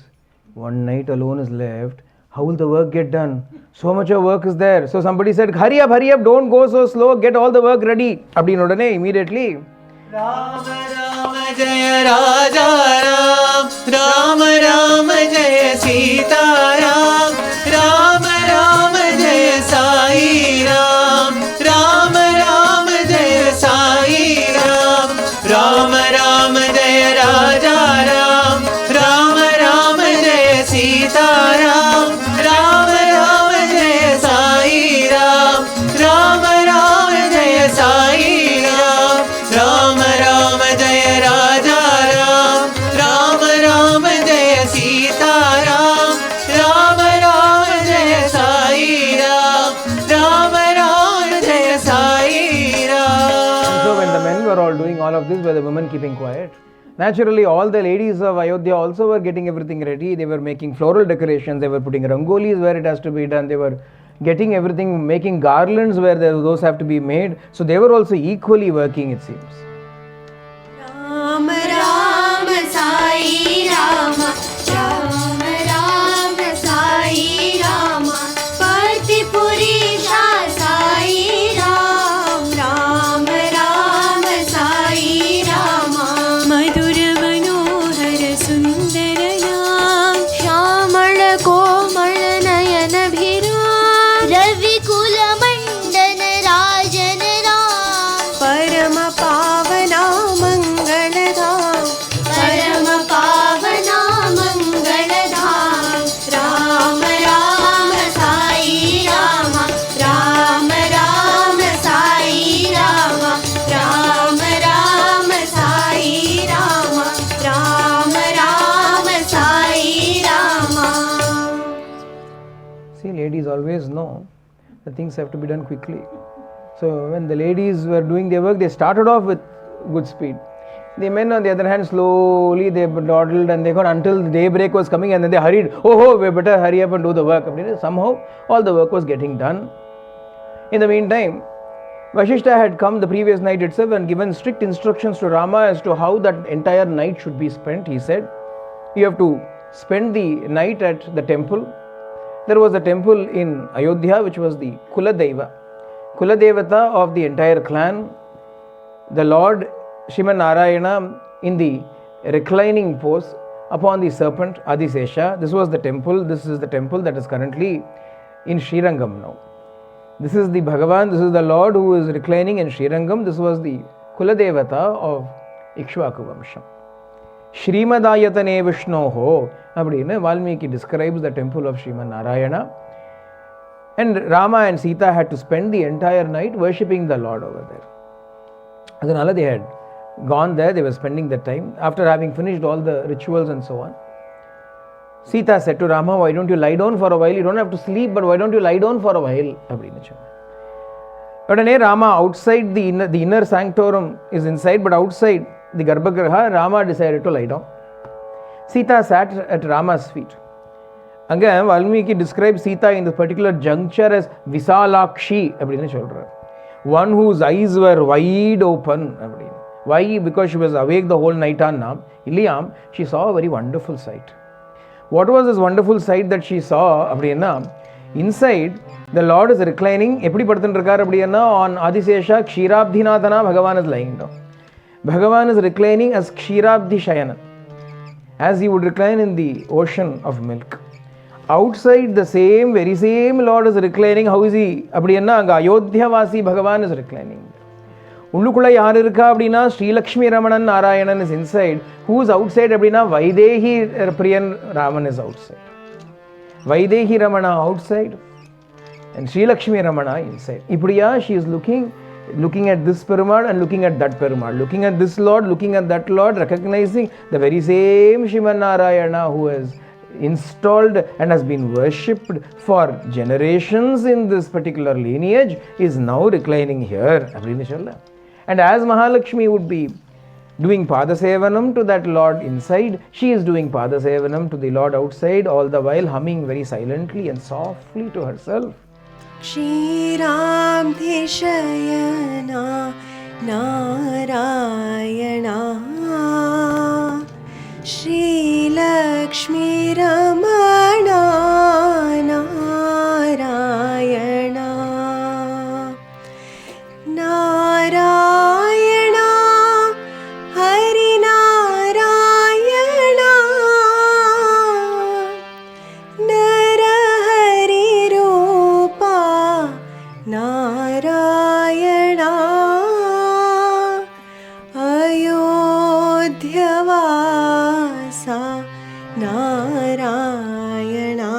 one night alone is left, how will the work get done? So much of work is there. So somebody said, hurry up, don't go so slow, get all the work ready. Abdinodane, immediately. Rama Rama Jaya Raja Ram, Rama Rama Jaya Sita Ram, Rama Rama Jaya Sai Ram, Rama Rama Jaya Sai Ram, Rama Rama Jaya Raja Ram, Rama Rama Jaya Sita Ram, Rama Rama Jaya Sai Ram, Rama Rama Jaya Sai Ram, Rama Rama Jaya Raja Ram, Rama Rama Jaya Sita Ram, Rama Rama Jaya Sai Ram, Rama Rama Jaya Sai Ram. And so when the men were all doing all of this, were the women keeping quiet? Naturally, all the ladies of Ayodhya also were getting everything ready. They were making floral decorations, they were putting rangolis where it has to be done, they were getting everything, making garlands where those have to be made. So they were also equally working, it seems. Ram Ram Sai Rama, Ram Ram Sai Rama, Pati Purisha Sai Ram, Ram Ram Sai Rama, Madhura Manohara Sundarayam, Shyamala Komala Nayana Bhiram, Ravi Kula Mandana Rajana Ram, Parama Pavana Mangaladham, Parama Pavana Mangaladham, Rama Rama Sai Rama, Rama Rama Sai Rama, Rama Rama Sai Rama, Rama Rama Sai Rama. See, ladies always know that things have to be done quickly. So when the ladies were doing their work, they started off with good speed. The men, on the other hand, slowly they dawdled and they got until the daybreak was coming, and then they hurried. Oh, we better hurry up and do the work. Somehow, all the work was getting done. In the meantime, Vashishta had come the previous night itself and given strict instructions to Rama as to how that entire night should be spent. He said, you have to spend the night at the temple. There was a temple in Ayodhya which was the Kuladeva, Kuladevata of the entire clan. The Lord Sriman Narayana in the reclining pose upon the serpent Adisesha. This was the temple. This is the temple that is currently in Srirangam now. This is the Bhagavan, this is the Lord who is reclining in Srirangam. This was the Kuladevata of Ikshvaku Vamsham. Shrimadayatane Vishnoho. Abdina Valmiki describes the temple of Sriman Narayana. And Rama and Sita had to spend the entire night worshipping the Lord over there. Adhanala they had gone there, they were spending the time. After having finished all the rituals and so on, Sita said to Rama, why don't you lie down for a while? You don't have to sleep, but why don't you lie down for a while? அப்படின்னு சொன்னார். உடனே Rama, outside the inner sanctorum is inside, but outside the Garbhagriha, Rama decided to lie down. Sita sat at Rama's feet. அங்கே Valmiki describes Sita in this particular juncture as Visalakshi அப்படின்னு சொல்கிறார். One whose eyes were wide open அப்படின்னு. Why? Because she was awake the whole night on Nam. இல்லையாம், she saw a very wonderful sight. What was this wonderful sight that she saw அப்படின்னா, inside the Lord is reclining. எப்படி படுத்துட்டுருக்கார் அப்படின்னா, on Adisesha Kshirabdhinathana Bhagavan is lying down. Bhagavan is reclining as Kshirabdhi Shayana, as he would recline in the ocean of milk. Outside the very same Lord is reclining. How is he? அப்படின்னா அங்கே அயோத்தியாவாசி பகவான் is reclining. உள்ளுக்குள்ளே யார் இருக்கா அப்படின்னா Sreelakshmi Ramanan Narayanan is inside. Who is outside அப்படின்னா Vaidehi Priyan Raman is outside. Vaidehi Ramana outside and Sreelakshmi Ramana inside. இப்படியா she is looking at this Perumal and looking at that Perumal, looking at this Lord, looking at that Lord, recognizing the very same Shivan Narayana who has installed and has been worshipped for generations in this particular lineage is now reclining here. And as Mahalakshmi would be doing Padasevanam to that Lord inside, she is doing Padasevanam to the Lord outside, all the while humming very silently and softly to herself. Kshiramdhi Shayana Narayana Shri Lakshmi Ramana Narayana Narayana Hari Narayana Narahari Rupa Narayana Ayodhyavasa Narayana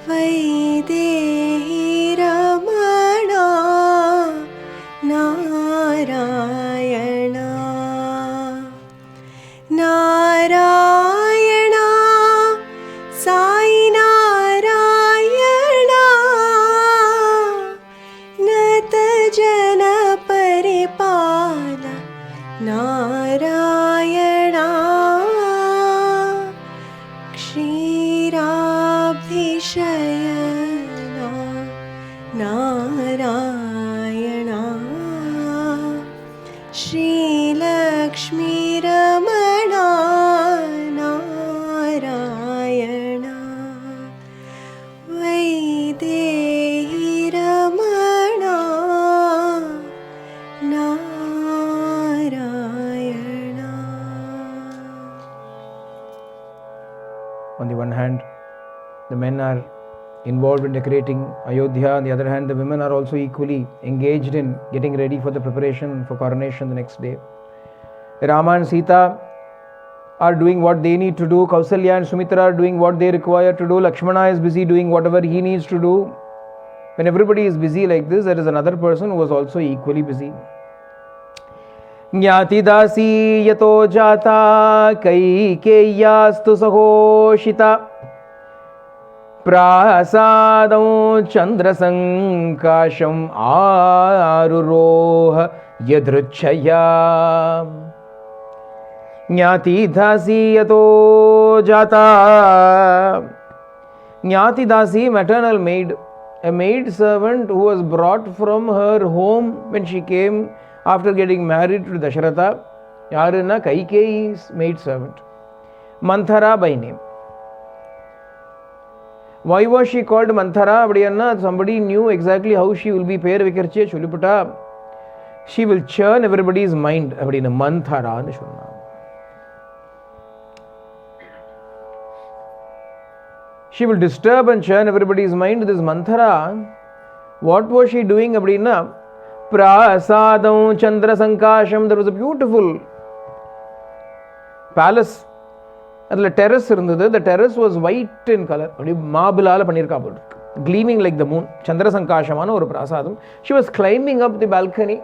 Vaidehi Ramana Narayana Narayana Sai Narayana Nata Jana Paripala Narayana Kshirabdhi Shayana Narayana Shri Lakshmi Ramana Narayana Vaidehi Ramana Narayana. On the one hand, the men are involved in decorating Ayodhya. On the other hand, the women are also equally engaged in getting ready for the preparation for coronation the next day. Rama and Sita are doing what they need to do. Kausalya and Sumitra are doing what they require to do. Lakshmana is busy doing whatever he needs to do. When everybody is busy like this, there is another person who was also equally busy. Jnati dasi yato jata kaikeyastu sahoshita prasadam chandrasankasham aruroha yadruchaya. Jnati dasi yato jata. Jnati dasi, maternal maid, a maid servant who was brought from her home when she came after getting married to Dasharatha. Yaruna Kaikeyi's maid servant, Manthara by name. Why was she called Manthara? Somebody knew exactly how she will be per vikarche chuliputta. She will churn everybody's mind. Manthara. She will disturb and churn everybody's mind. This Manthara, what was she doing? Prasadam Chandra Sankasham. There was a beautiful palace. The terrace was white in color. Gleaming like the moon. Chandra Sankasham or Prasadam. She was climbing up the balcony.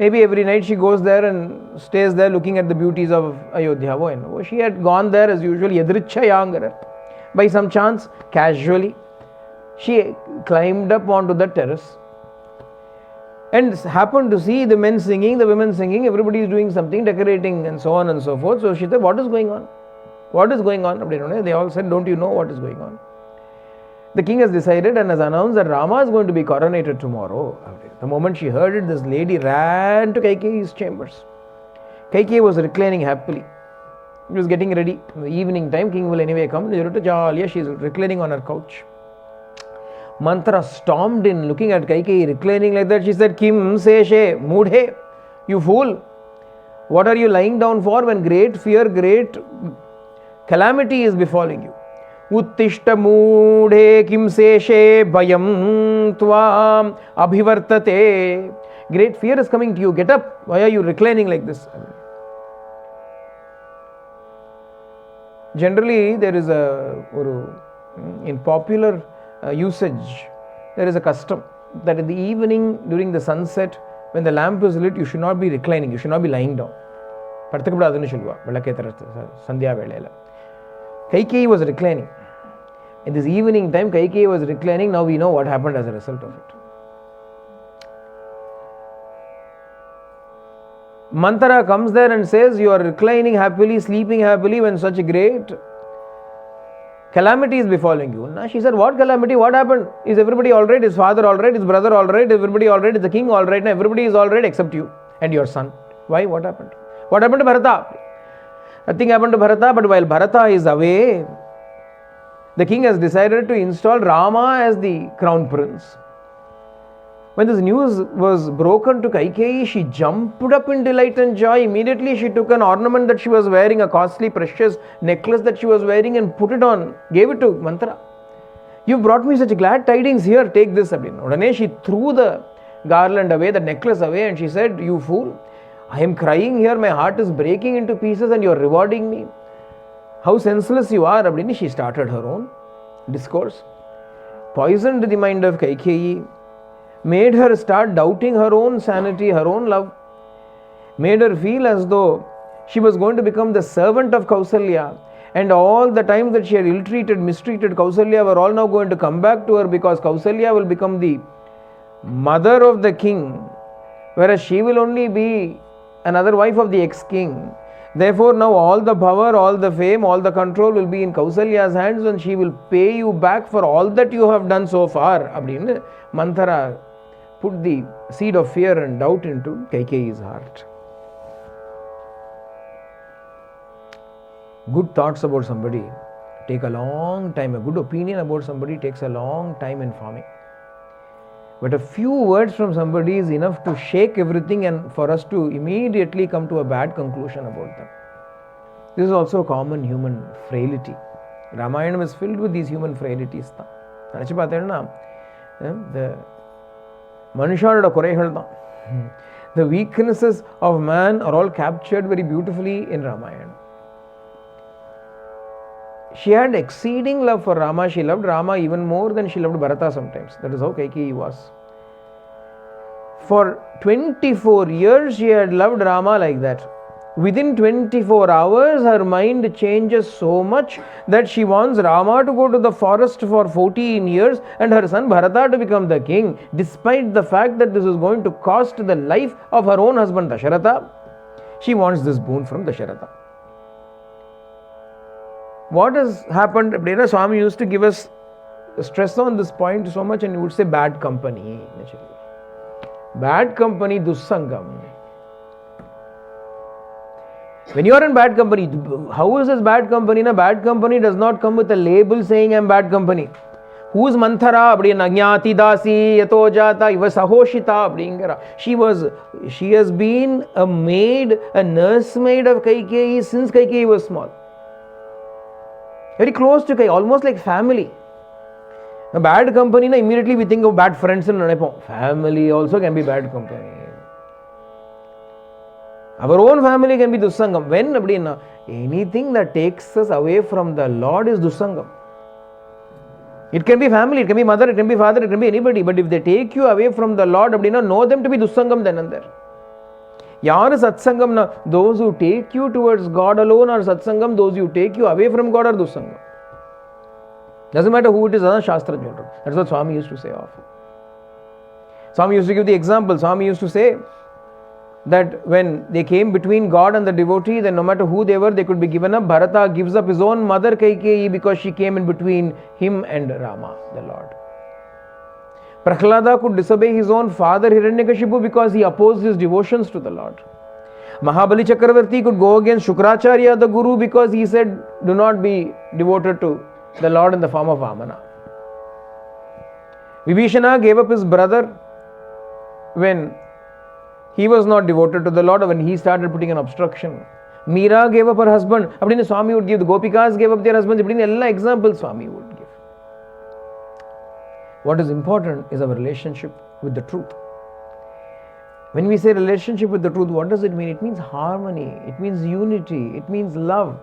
Maybe every night she goes there and stays there looking at the beauties of Ayodhya. Oh, she had gone there as usual, yadrichayangara. By some chance, casually, she climbed up onto the terrace and happened to see the men singing, the women singing, everybody is doing something, decorating and so on and so forth. So she said, what is going on? What is going on? They all said, don't you know what is going on? The king has decided and has announced that Rama is going to be coronated tomorrow. The moment she heard it, this lady ran to Kaikeyi's chambers. Kaikeyi was reclining happily. He was getting ready. In the evening time, king will anyway come. She is reclining on her couch. Manthara stormed in, looking at Kaikeyi reclining like that. She said, Kim seshe mudhe, you fool. What are you lying down for when great fear, great calamity is befalling you? Uttishta mudhe kim seshe bayam tvam abhivartate. Great fear is coming to you. Get up. Why are you reclining like this? Generally, there is in popular usage, there is a custom that in the evening during the sunset, when the lamp is lit, you should not be reclining, you should not be lying down. Kaikeyi was reclining. In this evening time, Kaikeyi was reclining. Now we know what happened as a result of it. Manthara comes there and says, you are reclining happily, sleeping happily when such a great calamity is befalling you. Now she said, what calamity? What happened? Is everybody all right? Is father all right? Is brother all right? Is everybody all right? Is the king all right? Now everybody is all right except you and your son. Why? What happened? What happened to Bharata? Nothing happened to Bharata, but while Bharata is away, the king has decided to install Rama as the crown prince. When this news was broken to Kaikeyi, she jumped up in delight and joy. Immediately she took an ornament that she was wearing, a costly, precious necklace that she was wearing, and put it on, gave it to Manthara. You brought me such glad tidings, here, take this. She threw the garland away, the necklace away, and she said, you fool, I am crying here, my heart is breaking into pieces and you are rewarding me. How senseless you are. She started her own discourse, poisoned the mind of Kaikeyi, made her start doubting her own sanity, her own love, made her feel as though she was going to become the servant of Kausalya, and all the times that she had ill-treated, mistreated Kausalya were all now going to come back to her, because Kausalya will become the mother of the king, whereas she will only be another wife of the ex-king. Therefore now all the power, all the fame, all the control will be in Kausalya's hands, and she will pay you back for all that you have done so far. Manthara put the seed of fear and doubt into Kaikeyi's heart. Good thoughts about somebody take a long time. A good opinion about somebody takes a long time in forming. But a few words from somebody is enough to shake everything and for us to immediately come to a bad conclusion about them. This is also a common human frailty. Ramayana is filled with these human frailties. The weaknesses of man are all captured very beautifully in Ramayana. She had exceeding love for Rama. She loved Rama even more than she loved Bharata sometimes. That is how Kaikeyi was. For 24 years she had loved Rama like that. Within 24 hours her mind changes so much that she wants Rama to go to the forest for 14 years and her son Bharata to become the king, despite the fact that this is going to cost the life of her own husband Dasharatha. She wants this boon from Dasharatha. What has happened? Swami used to give us stress on this point so much, and he would say bad company. Bad company, dussangam. When you are in bad company, how is this bad company? Bad company does not come with a label saying I am bad company. Who is Manthara? Nagyati dasi yato jata iva sahoshita. She has been a maid, a nursemaid of Kaikeyi since Kaikeyi was small. Very close to Kaikeyi, almost like family. A bad company, immediately we think of bad friends. Family also can be bad company. Our own family can be dussangam. When? Anything that takes us away from the Lord is dussangam. It can be family, it can be mother, it can be father, it can be anybody. But if they take you away from the Lord, know them to be dussangam then and there. Yaar satsangam na, those who take you towards God alone are satsangam, those who take you away from God are dussangam. Doesn't matter who it is, Shastra children. That's what Swami used to say often. Swami used to give the example. Swami used to say that when they came between God and the devotee, then no matter who they were, they could be given up. Bharata gives up his own mother Kaikeyi because she came in between him and Rama, the Lord. Prahlada could disobey his own father Hiranyakashipu because he opposed his devotions to the Lord. Mahabali Chakravarti could go against Shukracharya, the Guru, because he said, do not be devoted to the Lord in the form of Vamana. Vibhishana gave up his brother when he was not devoted to the Lord, when he started putting an obstruction. Meera gave up her husband. Appadine Swami would give. The Gopikas gave up their husbands. Appadine all examples Swami would give. What is important is our relationship with the truth. When we say relationship with the truth, what does it mean? It means harmony. It means unity. It means love.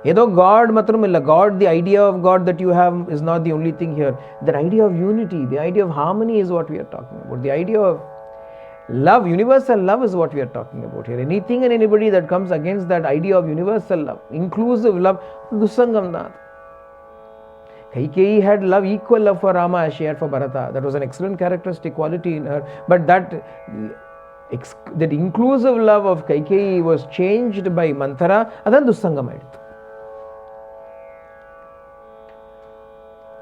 Edo God matramilla. God, the idea of God that you have is not the only thing here. The idea of unity, the idea of harmony is what we are talking about. The idea of love, universal love is what we are talking about here. Anything and anybody that comes against that idea of universal love, inclusive love, dusangam nath. Kaikeyi had love, equal love for Rama as she had for Bharata. That was an excellent characteristic quality in her. But that inclusive love of Kaikeyi was changed by Manthara, adan dusangam aayittu.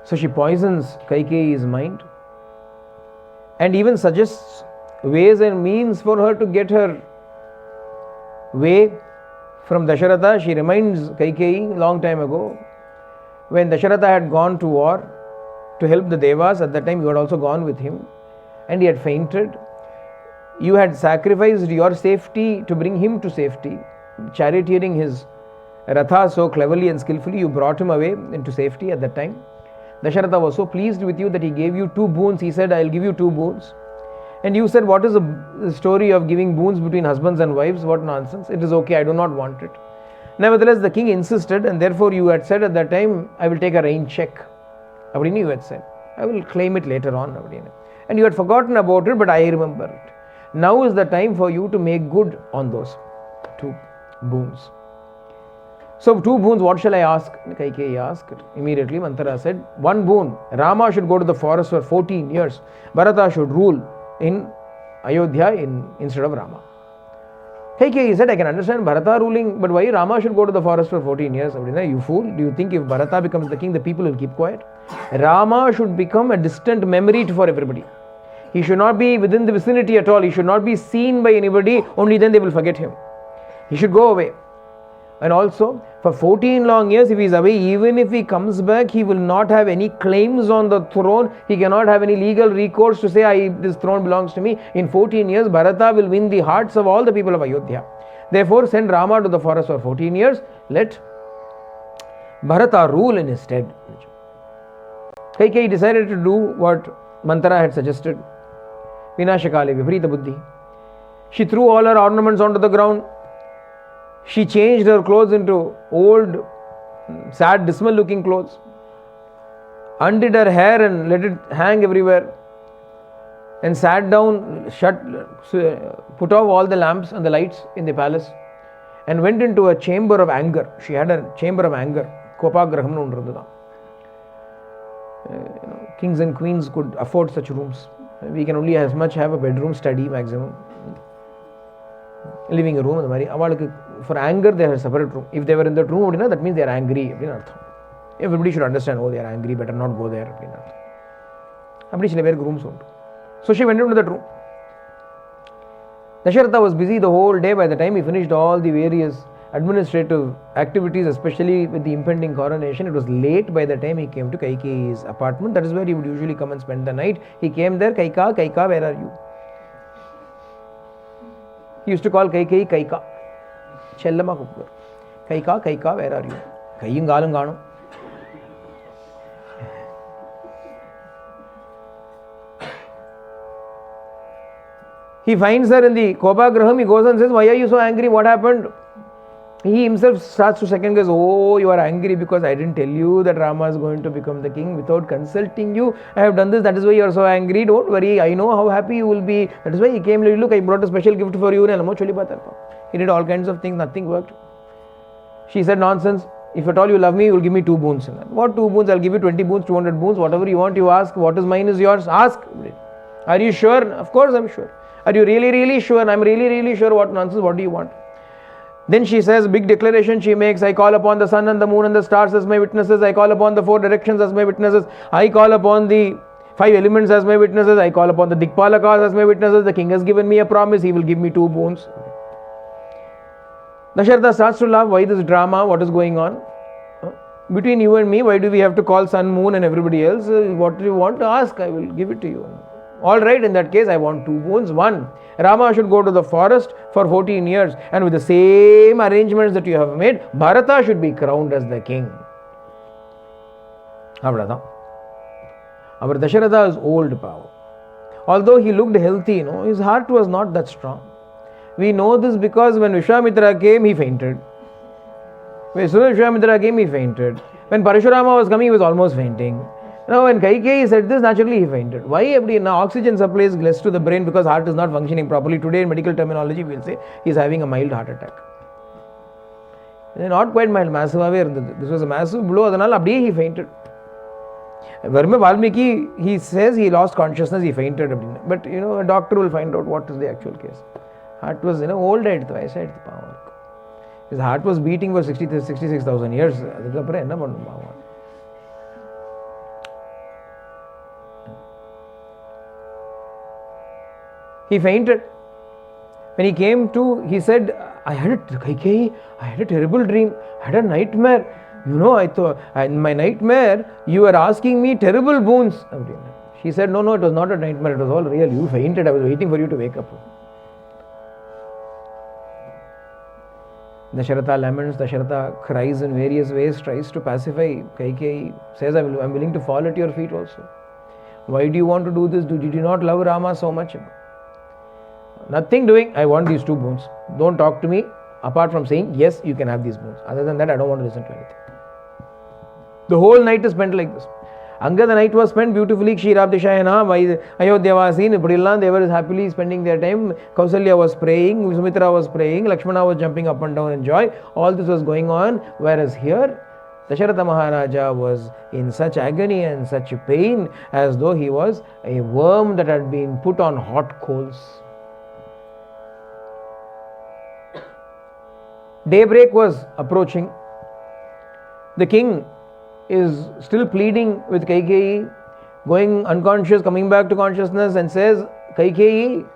So she poisons Kaikeyi's mind and even suggests ways and means for her to get her way from Dasharatha. She reminds Kaikeyi long time ago, when Dasharatha had gone to war to help the Devas, at that time you had also gone with him and he had fainted. You had sacrificed your safety to bring him to safety, charioteering his Ratha so cleverly and skillfully. You brought him away into safety at that time. Dasharatha was so pleased with you that he gave you 2 boons. He said, I will give you 2 boons. And you said, what is the story of giving boons between husbands and wives? What nonsense. It is okay, I do not want it. Nevertheless, the king insisted, and therefore you had said at that time, I will take a rain check. Abdini, you had said, I will claim it later on. Abdini. And you had forgotten about it, but I remember it. Now is the time for you to make good on those 2 boons. So 2 boons, what shall I ask? Kaikeyi asked. Immediately Manthara said, 1 boon, Rama should go to the forest for 14 years. Bharata should rule in Ayodhya instead of Rama. Kaikeyi said, I can understand Bharata ruling, but why Rama should go to the forest for 14 years? You fool, do you think if Bharata becomes the king, the people will keep quiet? Rama should become a distant memory for everybody. He should not be within the vicinity at all. He should not be seen by anybody, only then they will forget him. He should go away. And also, for 14 long years, if he is away, even if he comes back, he will not have any claims on the throne. He cannot have any legal recourse to say, this throne belongs to me. In 14 years, Bharata will win the hearts of all the people of Ayodhya. Therefore, send Rama to the forest for 14 years. Let Bharata rule in his stead. Kaikeyi decided to do what Manthara had suggested. Vinashakale Viparita Buddhi. She threw all her ornaments onto the ground. She changed her clothes into old, sad, dismal looking clothes, undid her hair and let it hang everywhere, and sat down, put off all the lamps and the lights in the palace, and went into a chamber of anger. She had a chamber of anger. Kopagraham nu. Kings and queens could afford such rooms. We can only as much have a bedroom, study maximum, living room. For anger, they have a separate room. If they were in that room, that means they are angry. Everybody should understand, they are angry, better not go there. So she went into that room. Dasharatha was busy the whole day. By the time he finished all the various administrative activities, especially with the impending coronation, it was late by the time he came to Kaikeyi's apartment. That is where he would usually come and spend the night. He came there, Kaika, where are you? He used to call Kaikeyi Kaika. Chellama Kupur. Kaika, where are you? Kaying Galam Gano. He finds her in the Kopagraham. He goes and says, why are you so angry? What happened? He himself starts to second guess, oh, you are angry because I didn't tell you that Rama is going to become the king without consulting you. I have done this, that is why you are so angry. Don't worry, I know how happy you will be. That is why he came, look, I brought a special gift for you. He did all kinds of things, nothing worked. She said, nonsense. If at all you love me, you will give me 2 boons. What 2 boons? I'll give you 20 boons, 200 boons, whatever you want, you ask. What is mine is yours. Ask. Are you sure? Of course I'm sure. Are you really, really sure? I'm really, really sure. What nonsense? What do you want? Then she says, big declaration she makes, I call upon the sun and the moon and the stars as my witnesses. I call upon the 4 directions as my witnesses. I call upon the 5 elements as my witnesses. I call upon the Dikpalakas as my witnesses. The king has given me a promise. He will give me 2 boons. Dasharatha starts to laugh. Why this drama? What is going on? Between you and me, why do we have to call sun, moon and everybody else? What do you want to ask? I will give it to you. All right, in that case, I want 2 boons. 1, Rama should go to the forest for 14 years and with the same arrangements that you have made, Bharata should be crowned as the king. Our Dasharatha is old power. Although he looked healthy, his heart was not that strong. We know this because when Vishwamitra came, he fainted. When Vishwamitra came, he fainted. When Parashurama was coming, he was almost fainting. Now when Kaikeyi said this, naturally he fainted. Why? Now oxygen supply is less to the brain because heart is not functioning properly. Today in medical terminology we will say he is having a mild heart attack. Not quite mild, massive. This was a massive blow, he fainted. Varma Valmiki, he says he lost consciousness, he fainted. But a doctor will find out what is the actual case. Heart was old age, power. His heart was beating for 66,000 years. He fainted. When he came to, he said, I had a terrible dream. I had a nightmare. I thought, in my nightmare, you were asking me terrible boons. She said, no, it was not a nightmare. It was all real. You fainted. I was waiting for you to wake up. Dasharatha laments. Dasharatha cries in various ways, tries to pacify. Kaikeyi says, I'm willing to fall at your feet also. Why do you want to do this? Did you not love Rama so much? Nothing doing. I want these 2 boons. Don't talk to me apart from saying, yes, you can have these boons. Other than that, I don't want to listen to anything. The whole night is spent like this. Anga, the night was spent beautifully. Kshirabdishayana, Ayodhya was seen. They were happily spending their time. Kausalya was praying. Sumitra was praying. Lakshmana was jumping up and down in joy. All this was going on. Whereas here, Dasharatha Maharaja was in such agony and such pain as though he was a worm that had been put on hot coals. Daybreak was approaching. The king is still pleading with Kaikeyi, going unconscious, coming back to consciousness, and says, Kaikeyi,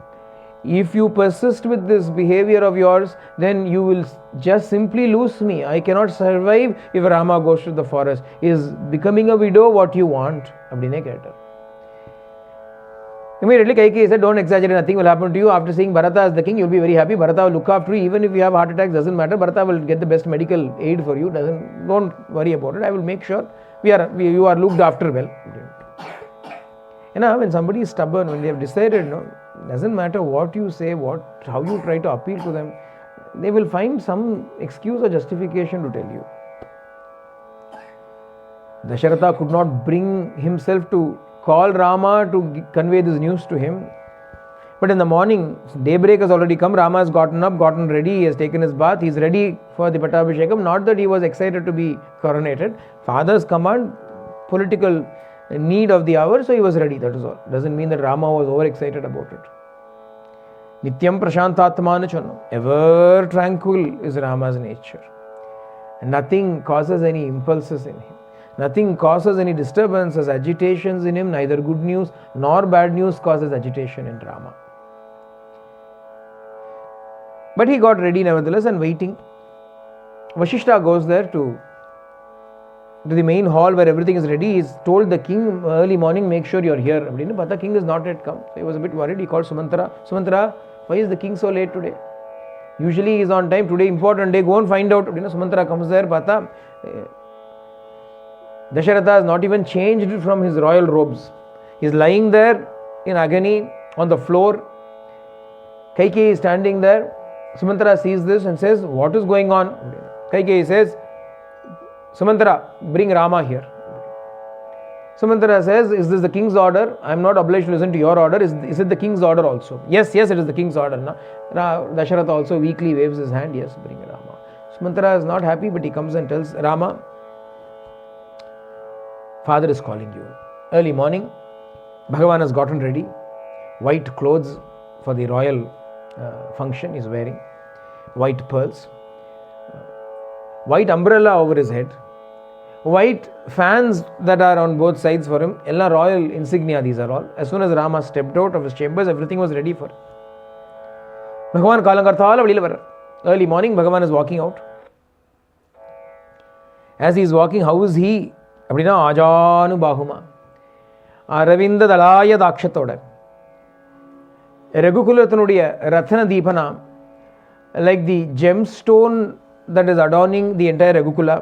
if you persist with this behavior of yours, then you will just simply lose me. I cannot survive if Rama goes to the forest. Is becoming a widow what you want? Immediately Kaikeyi said, don't exaggerate, nothing will happen to you. After seeing Bharata as the king, you will be very happy. Bharata will look after you. Even if you have heart attacks, doesn't matter. Bharata will get the best medical aid for you. Don't worry about it. I will make sure you are looked after well. When somebody is stubborn, when they have decided, doesn't matter what you say, how you try to appeal to them, they will find some excuse or justification to tell you. Dasharatha could not bring himself to call Rama to convey this news to him. But in the morning, daybreak has already come. Rama has gotten up, gotten ready. He has taken his bath. He is ready for the Pattabhishekam. Not that he was excited to be coronated. Father's command, political need of the hour, so he was ready. That is all. Doesn't mean that Rama was overexcited about it. Nityam Prashantatmana Channo. Ever tranquil is Rama's nature. Nothing causes any impulses in him. Nothing causes any disturbances, agitations in him. Neither good news nor bad news causes agitation in Rama. But he got ready nevertheless and waiting. Vashishta goes there to the main hall where everything is ready. He's told the king early morning, make sure you're here. But the king is not yet come. So he was a bit worried. He called Sumantara. Sumantara, why is the king so late today? Usually he is on time. Today important day. Go and find out. Sumantara comes there. Dasharatha has not even changed from his royal robes. He is lying there in agony on the floor. Kaikeyi is standing there. Sumantra sees this and says, what is going on? Kaikeyi says, Sumantra, bring Rama here. Sumantra says, is this the king's order? I am not obliged to listen to your order. Is it the king's order also? Yes, it is the king's order. Dasharatha also weakly waves his hand. Yes, bring Rama. Sumantra is not happy, but he comes and tells Rama, father is calling you. Early morning, Bhagavan has gotten ready. White clothes for the royal function is wearing. White pearls. White umbrella over his head. White fans that are on both sides for him. Ella royal insignia, these are all. As soon as Rama stepped out of his chambers, everything was ready for him. Bhagavan kalangarthala velila varar. Early morning, Bhagavan is walking out. As he is walking, how is he? அப்படின்னா ஆஜானு பாகுமா அரவிந்த தலாய தாட்சத்தோட ரகுகுலத்தினுடைய ரத்ன Deepana, like the gemstone that is adorning the entire Ragukula,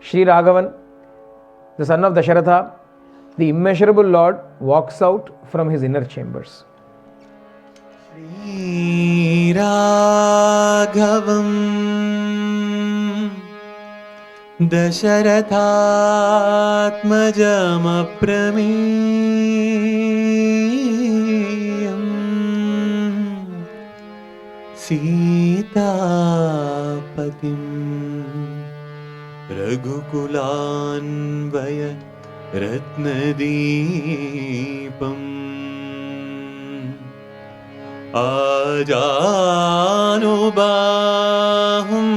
Sri Raghavan, the son of Dasharatha, the immeasurable Lord, walks out from his inner chambers. Sri Raghavam Dasharathatmajam aprameyam Sitapatim Raghukulanvaya Ratnadipam Ajanubahum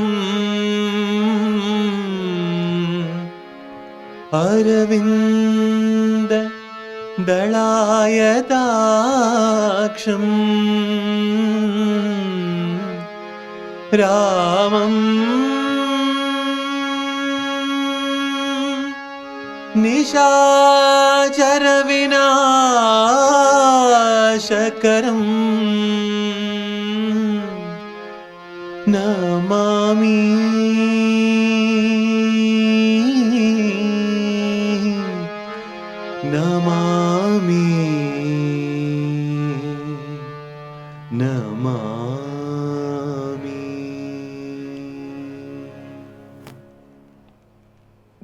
Aravinda Dalayadaksham Ramam Nishachara Vinashakaram Namami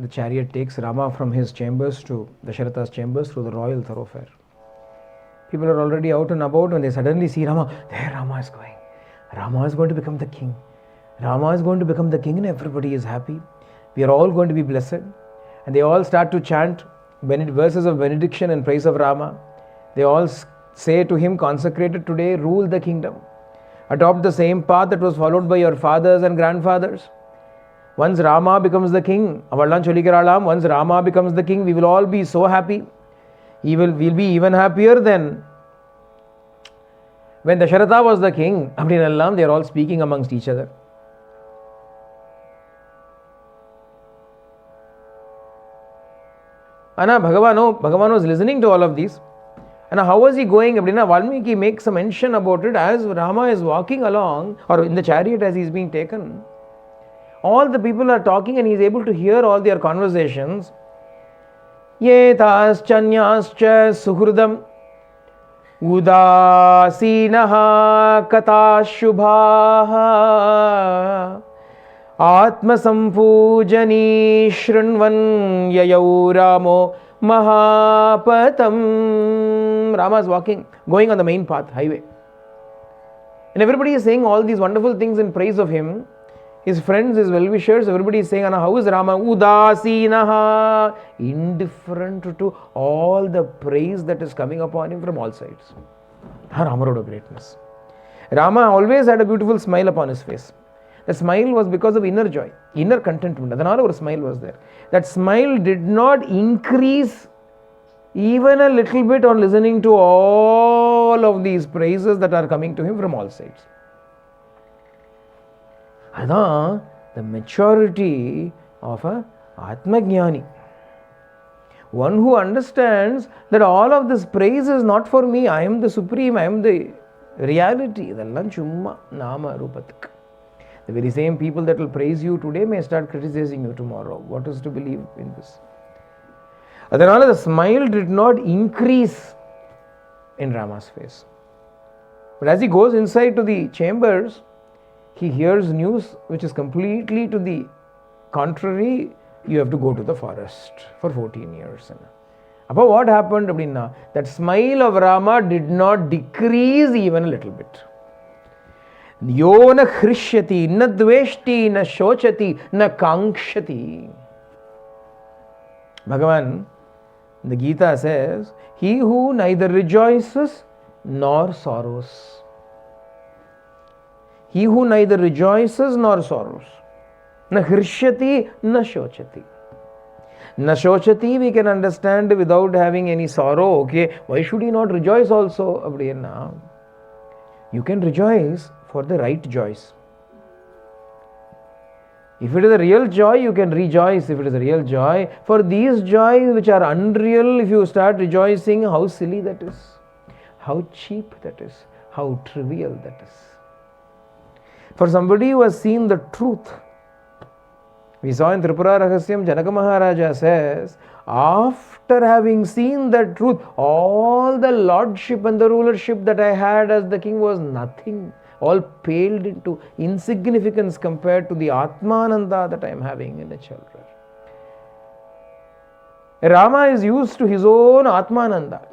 The chariot takes Rama from his chambers to Dasharatha's chambers through the royal thoroughfare. People are already out and about when they suddenly see Rama. There Rama is going. Rama is going to become the king. Rama is going to become the king and everybody is happy. We are all going to be blessed. And they all start to chant verses of benediction and praise of Rama. They all say to him, consecrated today, rule the kingdom. Adopt the same path that was followed by your fathers and grandfathers. Once Rama becomes the king, once Rama becomes the king, we will all be so happy. We'll be even happier than when Dasharatha was the king. They are all speaking amongst each other. Anna Bhagavan was listening to all of these. And how was he going? Valmiki makes a mention about it as Rama is walking along, or in the chariot as he is being taken. All the people are talking and he is able to hear all their conversations. Yetaschanyascha suhridam udasinaha katashubhaha atmasampujani shrinvan yayau ramo mahapatam. Rama is going on the main path, highway. And everybody is saying all these wonderful things in praise of him. His friends, his well-wishers, everybody is saying, how is Rama? Udasinaha. Indifferent to all the praise that is coming upon him from all sides. Rama road of greatness. Rama always had a beautiful smile upon his face. The smile was because of inner joy, inner contentment. Adanal a smile was there. That smile did not increase even a little bit on listening to all of these praises that are coming to him from all sides. That's the maturity of a Atmajnani. One who understands that all of this praise is not for me. I am the supreme, I am the reality. The very same people that will praise you today may start criticizing you tomorrow. What is to believe in this? The smile did not increase in Rama's face. But as he goes inside to the chambers, he hears news which is completely to the contrary. You have to go to the forest for 14 years. But what happened? That smile of Rama did not decrease even a little bit. Yo na khrishyati, na dveshti, na shochati, na kankshati. Bhagavan, the Gita says, he who neither rejoices nor sorrows. He who neither rejoices nor sorrows. Na hrishyati, na shochati. Na shochati we can understand without having any sorrow. Okay, why should he not rejoice also? You can rejoice for the right joys. If it is a real joy, you can rejoice. If it is a real joy, for these joys which are unreal, if you start rejoicing, how silly that is, how cheap that is, how trivial that is. For somebody who has seen the truth, we saw in Tripura Rahasyam, Janaka Maharaja says, after having seen that truth, all the lordship and the rulership that I had as the king was nothing, all paled into insignificance compared to the Atmananda that I am having in the children. Rama is used to his own Atmananda.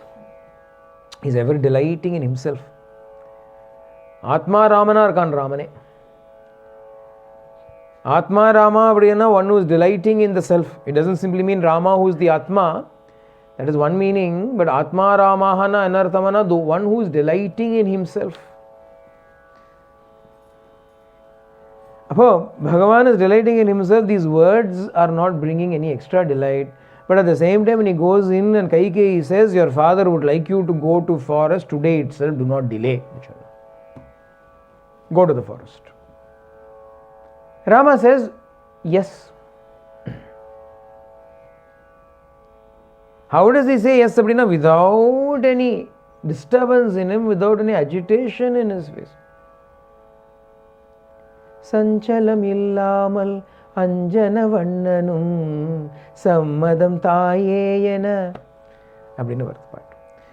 He is ever delighting in himself. Atma Ramana Arkan Ramane. Atma Rama, one who is delighting in the self. It doesn't simply mean Rama who is the Atma. That is one meaning. But Atma Ramahana Anarthamana, the one who is delighting in himself. Bhagavan is delighting in himself. These words are not bringing any extra delight. But at the same time, when he goes in and Kaikeyi says, your father would like you to go to forest today itself. Do not delay. Go to the forest. Rama says, yes. How does he say yes? Without any disturbance in him, without any agitation in his face. Sanchalam illamal anjana vannanum sammadam tayeyena. Abdina vartha.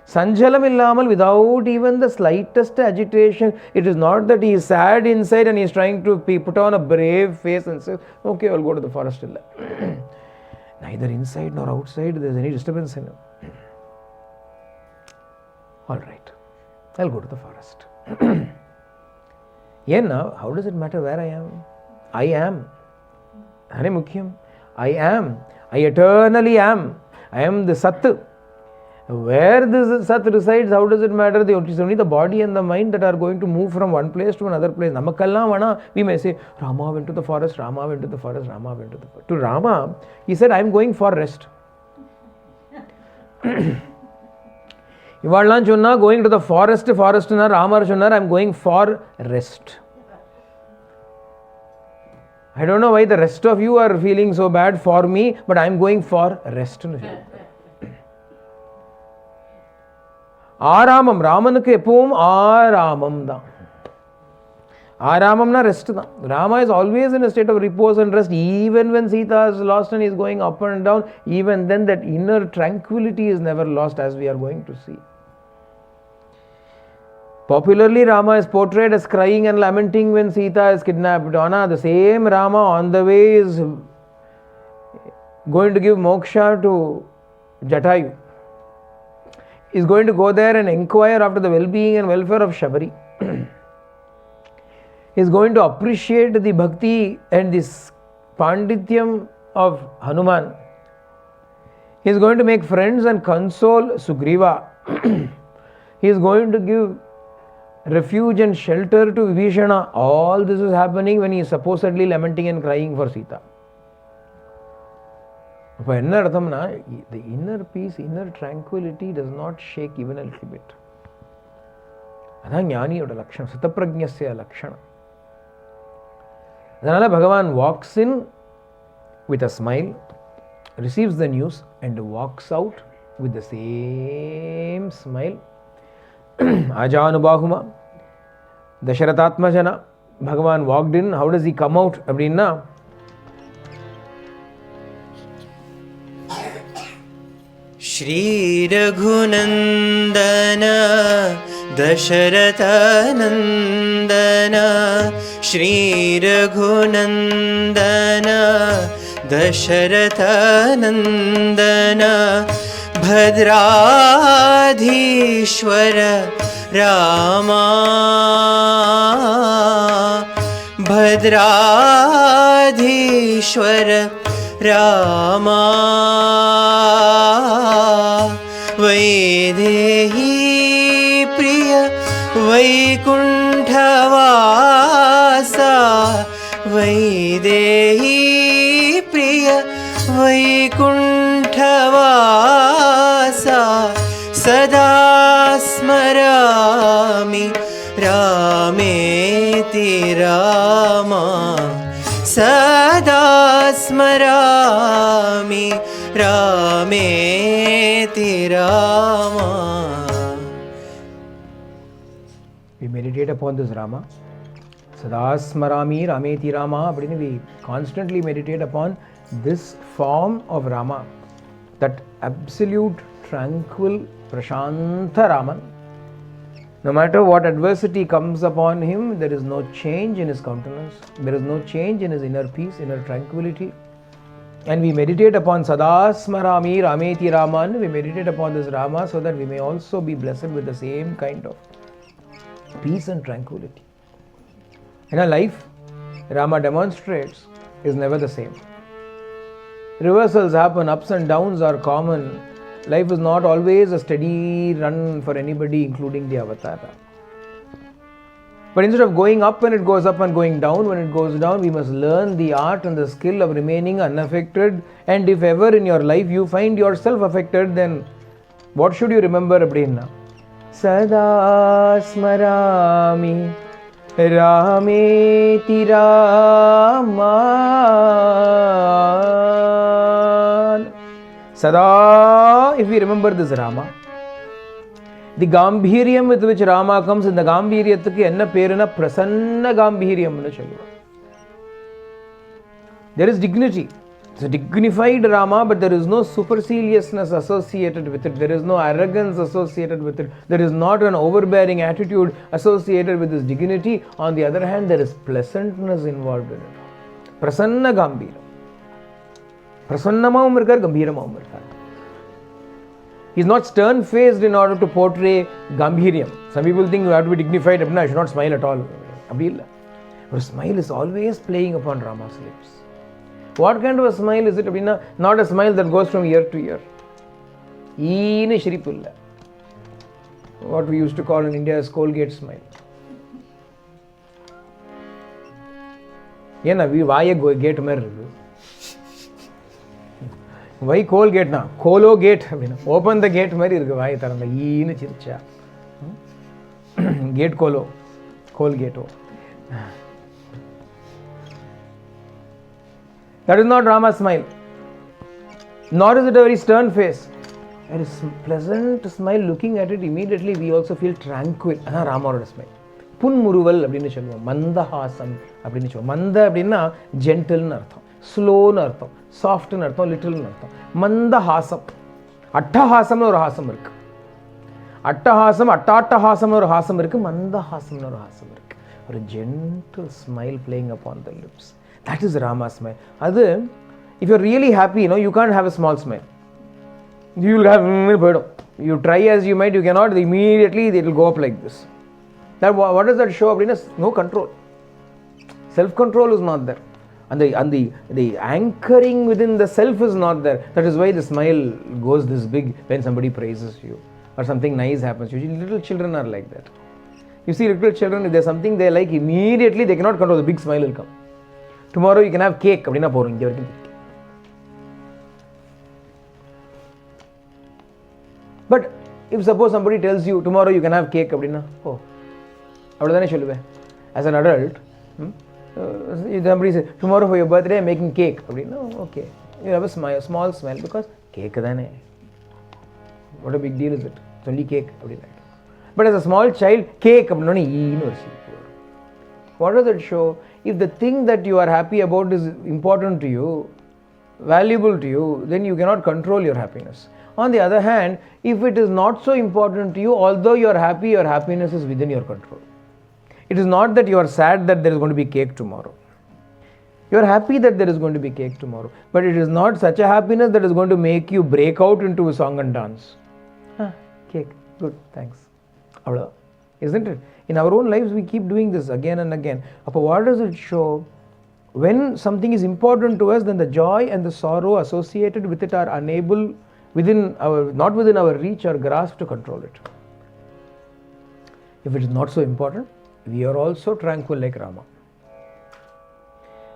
Sanjalam illamal, without even the slightest agitation. It is not that he is sad inside and he is trying to put on a brave face and say, okay, I'll go to the forest. Neither inside nor outside there is any disturbance in him. All right, I'll go to the forest. Now, how does it matter where I am? I am. Hare Mukhyam. I am. I eternally am. I am the Sat. Where this Sat resides, how does it matter? It is only the body and the mind that are going to move from one place to another place. We may say, Rama went to the forest, Rama went to the forest, Rama went to the forest. To Rama, he said, I am going for rest. Going to the forest, Rama I am going for rest. I don't know why the rest of you are feeling so bad for me, but I am going for rest. Aramam, Ramanukku eppum Aramam da. Aramam na rest da. Rama is always in a state of repose and rest. Even when Sita is lost and he is going up and down, even then that inner tranquility is never lost, as we are going to see. Popularly, Rama is portrayed as crying and lamenting when Sita is kidnapped. The same Rama on the way is going to give moksha to Jatayu. He is going to go there and inquire after the well-being and welfare of Shabari. He is going to appreciate the bhakti and this pandityam of Hanuman. He is going to make friends and console Sugriva. He is going to give refuge and shelter to Vibhishana. All this is happening when he is supposedly lamenting and crying for Sita. The inner peace, inner tranquility does not shake even a little bit. That's Jnaniyoda Lakshana, Sataprajnasya Lakshana. Then Bhagavan walks in with a smile, receives the news and walks out with the same smile. Ajanubahuma, Dasharatatmajana. Bhagavan walked in. How does he come out? Shri Raghunandana दशरथनन्दन श्रीरघुनन्दन दशरथनन्दन भद्राधीश्वर रामा भद्राधीश्वर रामा वैदेही प्रिय वैकुण्ठवासा वैदेही प्रिय वैकुण्ठवासा सदा स्मरामि रामेति रामा सदा स्मरामि रामेति Rama. We meditate upon this Rama. Sada smarami rameti Rama. We constantly meditate upon this form of Rama. That absolute, tranquil, prashanta Raman. No matter what adversity comes upon him, there is no change in his countenance. There is no change in his inner peace, inner tranquility. And we meditate upon Sada Smarami Rameti Raman. We meditate upon this Rama so that we may also be blessed with the same kind of peace and tranquility. In our life, Rama demonstrates is never the same. Reversals happen, ups and downs are common. Life is not always a steady run for anybody, including the avatar. But instead of going up when it goes up and going down when it goes down, we must learn the art and the skill of remaining unaffected. And if ever in your life you find yourself affected, then what should you remember? Sada smarami rameti Raman. Sada, if we remember this Rama, the Gambhiryam with which Rama comes in the Gambhiryathukku enna peruna Prasanna Gambhiryam nu solluva. There is dignity. It's a dignified Rama, but there is no superciliousness associated with it. There is no arrogance associated with it. There is not an overbearing attitude associated with this dignity. On the other hand, there is pleasantness involved in it. Prasanna Gambhiram. Prasannamavum irukar, Gambhiramavum irukar. He is not stern-faced in order to portray Gambhiryam. Some people think you have to be dignified. I should not smile at all. But a smile is always playing upon Rama's lips. What kind of a smile is it? Not a smile that goes from ear to ear. What we used to call in India as Colgate smile. We gate why Colgate na? Colo gate. Open the gate. Gate colo. Colgate. That is not Rama's smile. Nor is it a very stern face. There is a pleasant smile. Looking at it, immediately we also feel tranquil. Rama smile. Punmuruval abdinu solluvom. Mandahasam abdinu solluvom. Manda abdina gentle nu artham. Slow nu artham. Soft nu artham. Little nu artham. Mandahasam. Attahasam nu oru hasam irukku. Attahasam, attattahasam nu oru hasam irukku. Mandahasam nu oru hasam irukku. A gentle smile playing upon the lips. That is Rama's smile. If you're really happy, you can't have a small smile. You will have, you try as you might, you cannot, immediately it will go up like this. What does that show? No control. Self-control is not there. And the anchoring within the self is not there. That is why the smile goes this big when somebody praises you or something nice happens. Usually little children are like that. You see little children, if there's something they like, immediately they cannot control, the big smile will come. Tomorrow you can have cake. But if suppose somebody tells you tomorrow you can have cake, oh, as an adult, if somebody says tomorrow for your birthday I'm making cake, okay, you have a small smile because cake. What a big deal is it? It's only cake. But as a small child, cake. What does it show? If the thing that you are happy about is important to you, valuable to you, then you cannot control your happiness. On the other hand, if it is not so important to you, although you are happy, your happiness is within your control. It is not that you are sad that there is going to be cake tomorrow. You are happy that there is going to be cake tomorrow. But it is not such a happiness that is going to make you break out into a song and dance. Cake, good, thanks. Isn't it? In our own lives, we keep doing this again and again. But what does it show? When something is important to us, then the joy and the sorrow associated with it are unable, not within our reach or grasp to control it. If it is not so important, we are also tranquil like Rama.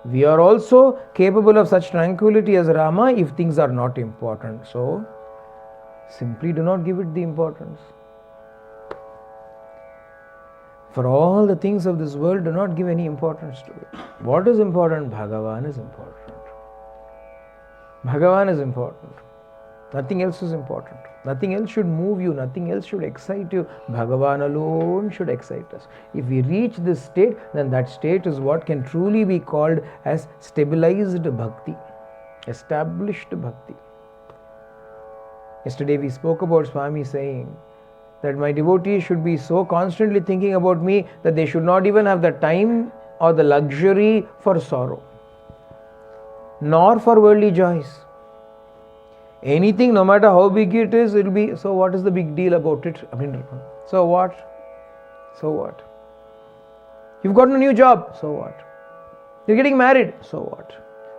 We are also capable of such tranquility as Rama if things are not important. So, simply do not give it the importance. For all the things of this world, do not give any importance to it. What is important? Bhagavan is important. Bhagavan is important. Nothing else is important. Nothing else should move you. Nothing else should excite you. Bhagavan alone should excite us. If we reach this state, then that state is what can truly be called as stabilized bhakti, established bhakti. Yesterday we spoke about Swami saying that my devotees should be so constantly thinking about me that they should not even have the time or the luxury for sorrow, nor for worldly joys. Anything, no matter how big it is, it will be, so what is the big deal about it? So what? So what? You've gotten a new job, so what? You're getting married, so what?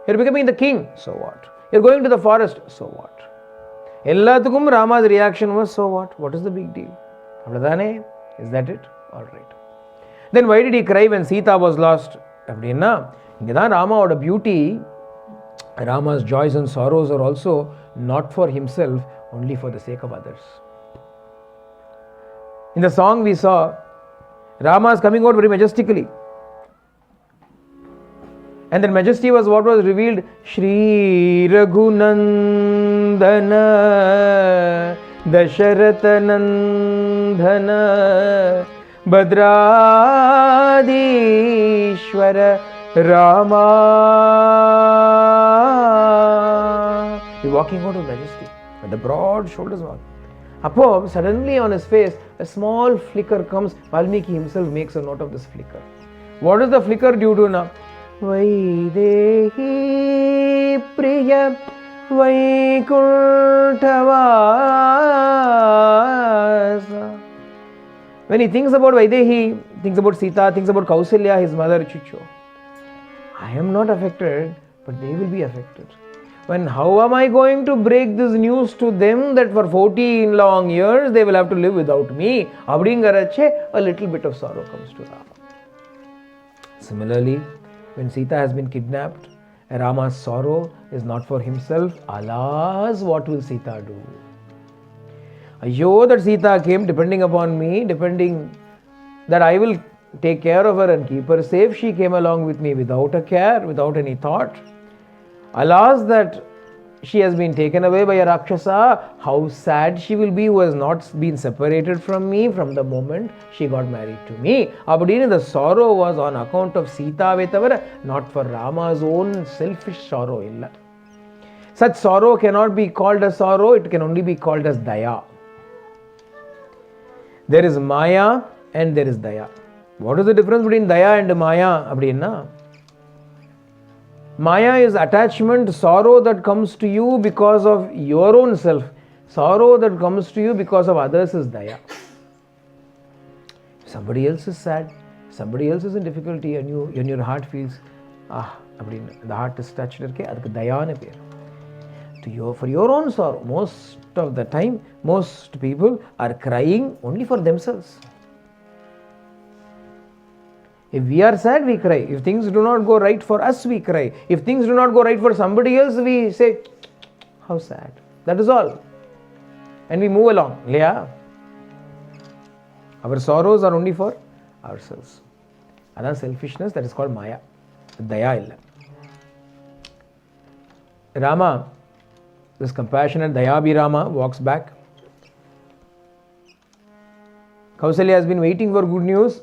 You're becoming the king, so what? You're going to the forest, so what? Ellathukum Rama's reaction was, so what? What is the big deal? Is that it? Alright. Then why did he cry when Sita was lost? Rama oda beauty, Rama's joys and sorrows are also not for himself, only for the sake of others. In the song we saw, Rama is coming out very majestically. And that majesty was what was revealed. Shri Raghunandana Dasharatha Bhadradishwara Rama. He's walking out of majesty with the broad shoulders. Appo, suddenly on his face, a small flicker comes. Valmiki himself makes a note of this flicker. What is the flicker due to now? Vaidehi Priya Vaikunthavasa. When he thinks about Vaidehi, thinks about Sita, thinks about Kausalya, his mother Chicho. I am not affected, but they will be affected. How am I going to break this news to them that for 14 long years they will have to live without me? A little bit of sorrow comes to Rama. Similarly, when Sita has been kidnapped, Rama's sorrow is not for himself. Alas, what will Sita do? Ayyo, that Sita came depending upon me, depending that I will take care of her and keep her safe. She came along with me without a care, without any thought. Alas, that she has been taken away by a Rakshasa. How sad she will be who has not been separated from me from the moment she got married to me. Abadini, the sorrow was on account of Sita Vetavara, not for Rama's own selfish sorrow. Such sorrow cannot be called as sorrow, it can only be called as Daya. There is Maya and there is Daya. What is the difference between Daya and Maya? Abadina? Maya is attachment, sorrow that comes to you because of your own self. Sorrow that comes to you because of others is Daya. Somebody else is sad, somebody else is in difficulty, and your heart feels, the heart is touched. Daya. For your own sorrow, most of the time, most people are crying only for themselves. If we are sad, we cry. If things do not go right for us, we cry. If things do not go right for somebody else, we say, how sad. That is all. And we move along. Yeah. Our sorrows are only for ourselves. That is selfishness, that is called Maya. Daya illa. Rama, this compassionate Dayabhi Rama, walks back. Kausalya has been waiting for good news.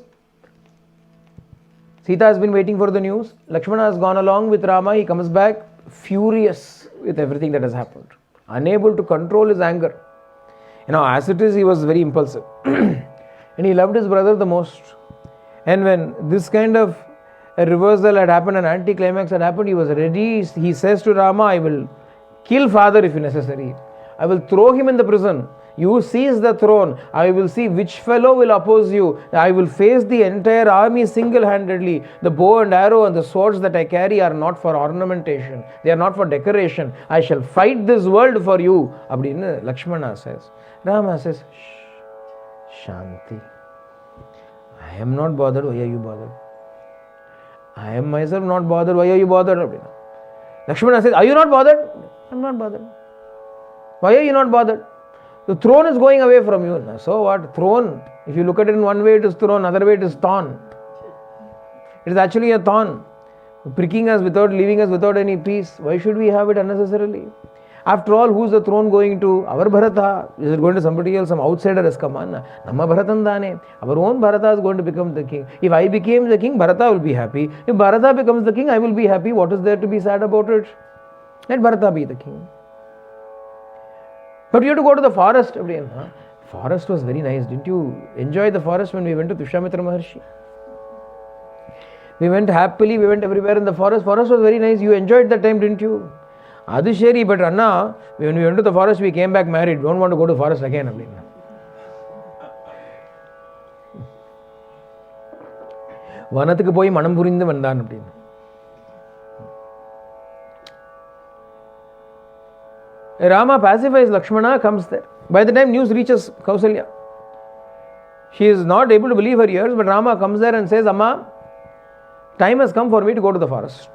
Sita has been waiting for the news. Lakshmana has gone along with Rama. He comes back furious with everything that has happened. unable to control his anger. As it is, he was very impulsive. And he loved his brother the most. And when this kind of a reversal had happened, an anticlimax had happened, he was ready. He says to Rama, I will kill father if necessary. I will throw him in the prison. You seize the throne. I will see which fellow will oppose you. I will face the entire army single-handedly. The bow and arrow and the swords that I carry are not for ornamentation. They are not for decoration. I shall fight this world for you. Abdina Lakshmana says. Rama says, shh, Shanti. I am not bothered. Why are you bothered? I am myself not bothered. Why are you bothered? Lakshmana says, are you not bothered? I am not bothered. Why are you not bothered? The throne is going away from you. So what? Throne. If you look at it in one way, it is throne, another way, it is thorn. It is actually a thorn, pricking us without, leaving us without any peace. Why should we have it unnecessarily? After all, who is the throne going to? Our Bharata. Is it going to somebody else? Some outsider has come on. Namma Bharatandane. Our own Bharata is going to become the king. If I became the king, Bharata will be happy. If Bharata becomes the king, I will be happy. What is there to be sad about it? Let Bharata be the king. But you have to go to the forest. Forest was very nice. Didn't you enjoy the forest when we went to Vishwamitra Maharshi? We went happily, we went everywhere in the forest. Forest was very nice. You enjoyed that time, didn't you? Adisheri, but Anna, when we went to the forest, we came back married. Don't want to go to the forest again. Vanathukku poi manam purindu vandan appdinu. Rama pacifies Lakshmana, comes there. By the time news reaches Kausalya, she is not able to believe her ears, but Rama comes there and says, Amma, time has come for me to go to the forest.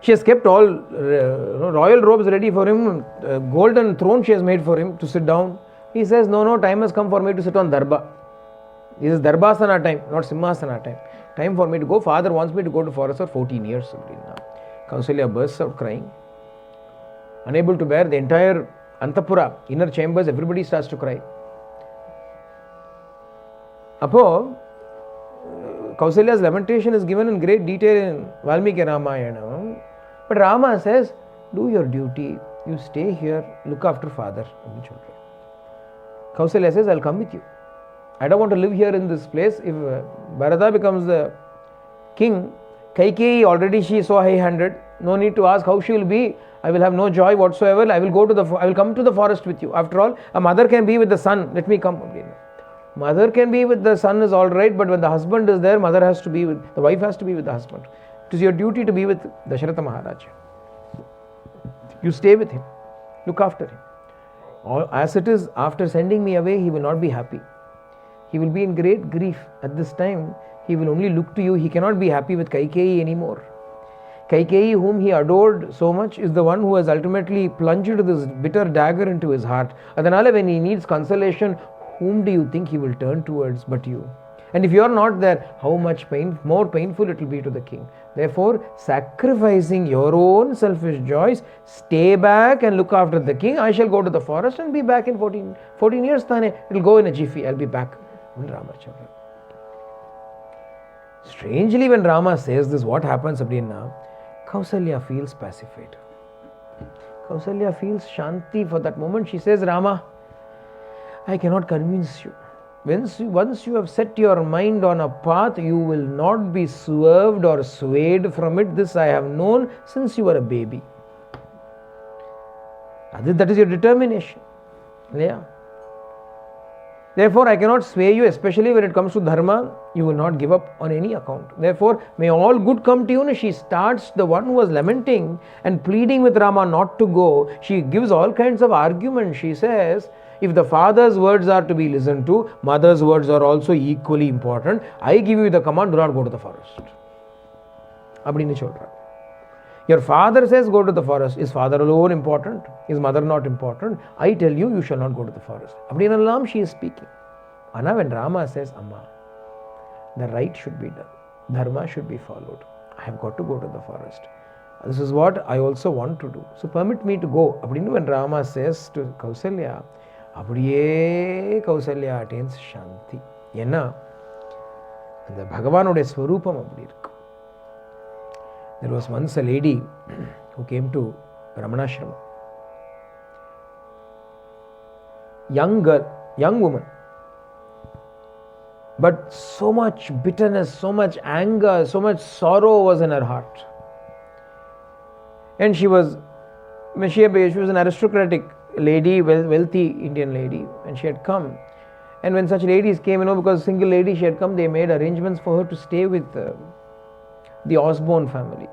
She has kept all royal robes ready for him, golden throne she has made for him to sit down. He says, no, time has come for me to sit on Darba. This is Darbasana time, not Simhasana time. Time for me to go. Father wants me to go to forest for 14 years. Kausalya bursts out crying. Unable to bear, the entire Antapura, inner chambers, everybody starts to cry. Apo, Kausalya's lamentation is given in great detail in Valmiki Ramayana. But Rama says, do your duty, you stay here, look after father and the children. Kausalya says, I'll come with you. I don't want to live here in this place. If Bharata becomes the king, Kaikeyi already she is so high-handed, no need to ask how she will be. I will have no joy whatsoever. I will come to the forest with you. After all, a mother can be with the son. Let me come. Mother can be with the son is all right, but when the husband is there, the wife has to be with the husband. It is your duty to be with Dasharatha Maharaj. You stay with him. Look after him. As it is, after sending me away, he will not be happy. He will be in great grief. At this time, he will only look to you. He cannot be happy with Kaikeyi anymore. Kaikeyi, whom he adored so much, is the one who has ultimately plunged this bitter dagger into his heart. Adanale, when he needs consolation, whom do you think he will turn towards but you? And if you are not there, how much more painful it will be to the king. Therefore, sacrificing your own selfish joys, stay back and look after the king. I shall go to the forest and be back in 14 years. It will go in a jiffy. I'll be back. Strangely, when Rama says this, what happens now? Kausalya feels pacified. Kausalya feels Shanti for that moment. She says, Rama, I cannot convince you. Once you have set your mind on a path, you will not be swerved or swayed from it. This I have known since you were a baby. That is your determination. Yeah. Therefore, I cannot sway you, especially when it comes to dharma. You will not give up on any account. Therefore, may all good come to you. She starts, the one who was lamenting and pleading with Rama not to go. She gives all kinds of arguments. She says, if the father's words are to be listened to, mother's words are also equally important. I give you the command, do not go to the forest. Abdini Chodra. Your father says go to the forest. Is father alone important? Is mother not important? I tell you, you shall not go to the forest. Abdinalam, she is speaking. Anna, when Rama says, Amma, the right should be done. Dharma should be followed. I have got to go to the forest. This is what I also want to do. So permit me to go. Abdinu, when Rama says to Kausalya, Abdiye Kausalya attains Shanti. Yenna, the Bhagavanode Swarupam Abdirku. There was once a lady who came to Ramanashrama. young girl, young woman. But so much bitterness, so much anger, so much sorrow was in her heart. And she was an aristocratic lady, wealthy Indian lady, and she had come. And when such ladies came, because single lady she had come, they made arrangements for her to stay with the Osborne family.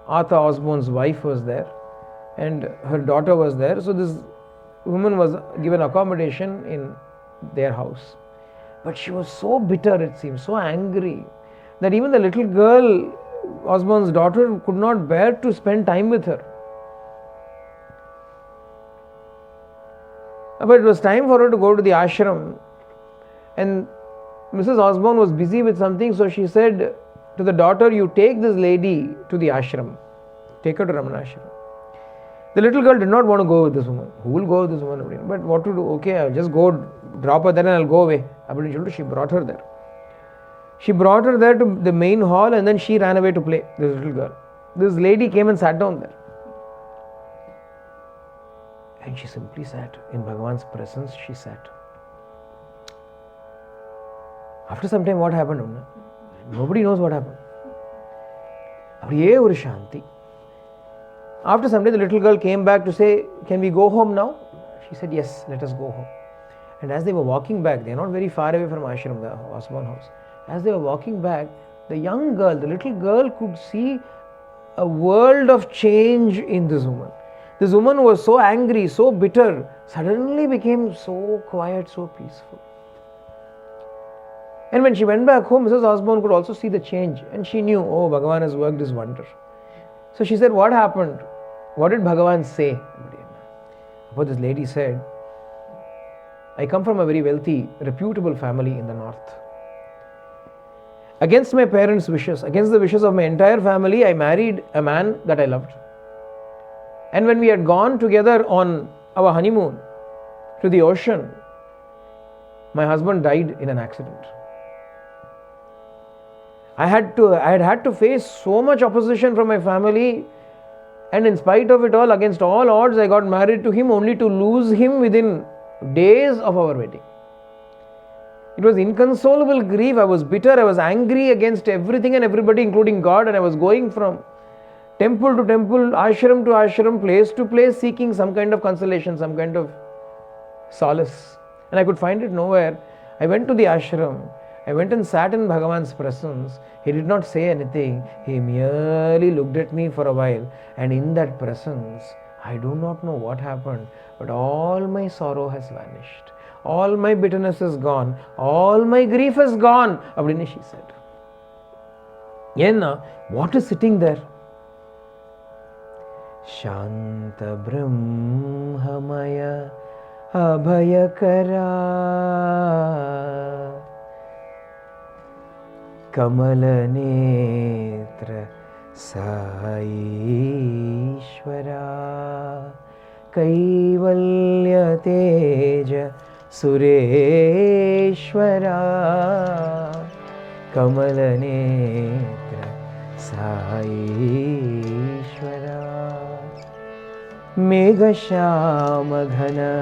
Arthur Osborne's wife was there, and her daughter was there. So this woman was given accommodation in their house. But she was so bitter, it seems, so angry, that even the little girl, Osborne's daughter, could not bear to spend time with her. But it was time for her to go to the ashram, and Mrs. Osborne was busy with something, so she said to the daughter, you take this lady to the ashram, take her to Ramana ashram. The little girl did not want to go with this woman. Who will go with this woman? But what to do? Okay, I'll just go drop her there and I'll go away. She brought her there. She brought her there to the main hall, and then she ran away to play, this little girl. This lady came and sat down there. And she simply sat. In Bhagavan's presence, she sat. After some time, what happened? Nobody knows what happened. After some time, the little girl came back to say, can we go home now? She said, yes, let us go home. And as they were walking back, they are not very far away from ashram, the Osborne house. As they were walking back, the young girl, the little girl, could see a world of change in this woman. This woman was so angry, so bitter, suddenly became so quiet, so peaceful. And when she went back home, Mrs. Osborne could also see the change, and she knew, oh, Bhagavan has worked his wonder. So she said, what happened? What did Bhagavan say? But this lady said, I come from a very wealthy, reputable family in the north. Against my parents' wishes, against the wishes of my entire family, I married a man that I loved. And when we had gone together on our honeymoon to the ocean, my husband died in an accident. I had had to face so much opposition from my family, and in spite of it all, against all odds, I got married to him, only to lose him within days of our wedding. It was inconsolable grief. I was bitter, I was angry against everything and everybody, including God, and I was going from temple to temple, ashram to ashram, place to place, seeking some kind of consolation, some kind of solace. And I could find it nowhere. I went to the ashram. I went and sat in Bhagavan's presence. He did not say anything. He merely looked at me for a while. And in that presence, I do not know what happened, but all my sorrow has vanished. All my bitterness is gone. All my grief is gone. Abdini she said. Yenna, what is sitting there? Shanta Brahmamaya Abhayakara Kamala Netra Saishwara Kaivalya Teja Sureshwara Kamala Netra Saishwara Meghashama Ghana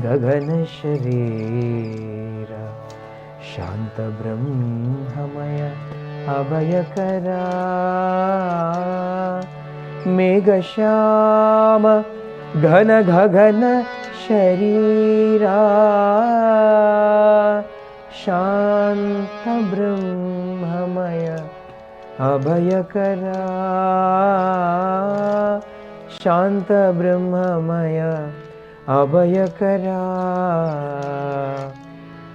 Gagana Sharira Shanta Brahmamaya Abhayakara Meghashama Ghana Gagana Sharira Shanta Brahmamaya Abhayakara Shanta Brahmamaya Abhayakara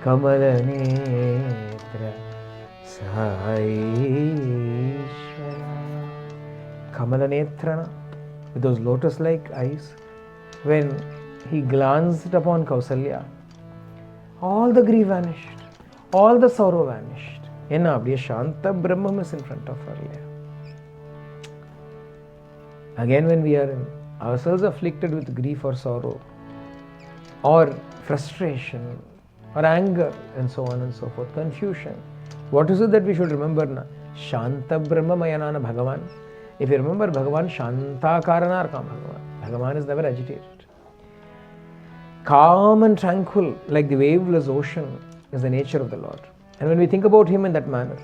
Kamala Netra Saishwara. Kamala Netrana, with those lotus-like eyes, when he glanced upon Kausalya, all the grief vanished, all the sorrow vanished. Enna abdiye Shanta Brahmam is in front of her. Again, when we are ourselves afflicted with grief or sorrow, or frustration, or anger, and so on and so forth, confusion, what is it that we should remember? Shanta Brahmamayana Bhagavan. If you remember Bhagavan, Shanta Karanarkam Bhagavan. Bhagavan is never agitated. calm and tranquil like the waveless ocean is the nature of the Lord. And when we think about Him in that manner,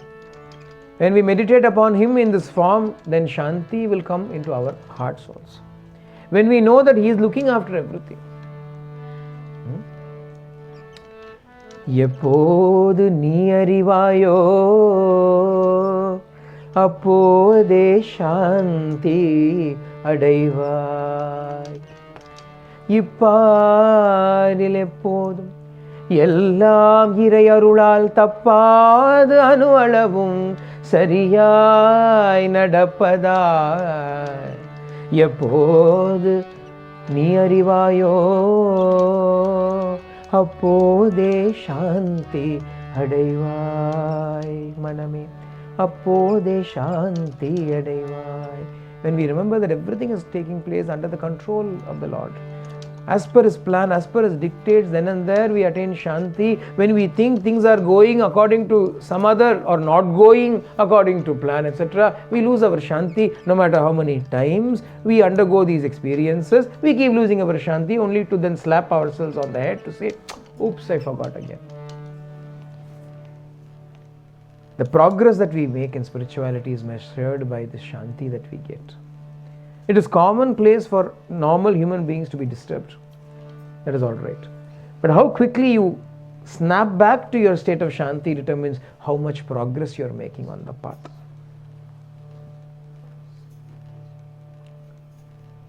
when we meditate upon Him in this form, then Shanti will come into our hearts also. When we know that He is looking after everything. எப்போது நீ அறிவாயோ அப்போதே சாந்தி அடைவாய். இப்பாரில் எப்போதும் எல்லாம் இறை அருளால் தப்பாது அணுவளவும் சரியாய் நடப்பதாய். எப்போது நீ அறிவாயோ அப்போதே சாந்தி அடைவாய். மனமே அப்போதே சாந்தி அடைவாய். When we remember that everything is taking place under the control of the Lord, as per His plan, as per His dictates, then and there we attain Shanti. When we think things are going according to some other or not going according to plan, etc., we lose our Shanti. No matter how many times we undergo these experiences, we keep losing our Shanti, only to then slap ourselves on the head to say, oops, I forgot again. The progress that we make in spirituality is measured by the Shanti that we get. It is commonplace for normal human beings to be disturbed. That is all right. But how quickly you snap back to your state of Shanti determines how much progress you are making on the path.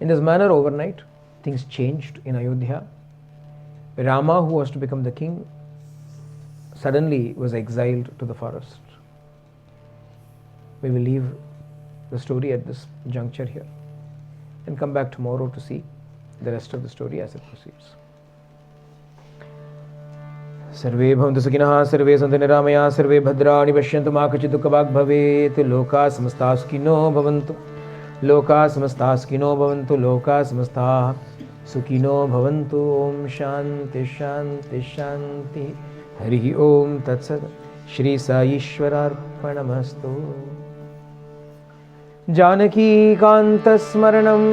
In this manner, overnight, things changed in Ayodhya. Rama, who was to become the king, suddenly was exiled to the forest. We will leave the story at this juncture here and come back tomorrow to see the rest of the story as it proceeds. सर्वे भवन्तु सुखिनः, सर्वे सन्तु निरामयाः, सर्वे भद्राणि पश्यन्तु, मा कचित् दुःखभाग् भवेत्. लोकाः समस्ताः सुखिनो भवन्तु, लोकाः समस्ताः सुखिनो भवन्तु, लोकाः समस्ताः सुखिनो भवन्तु. ओम शांति शांति शांति. हरिः ओम तत्सत्. श्री साईश्वरार्पणमस्तु. जानकीकान्तस्मरणम्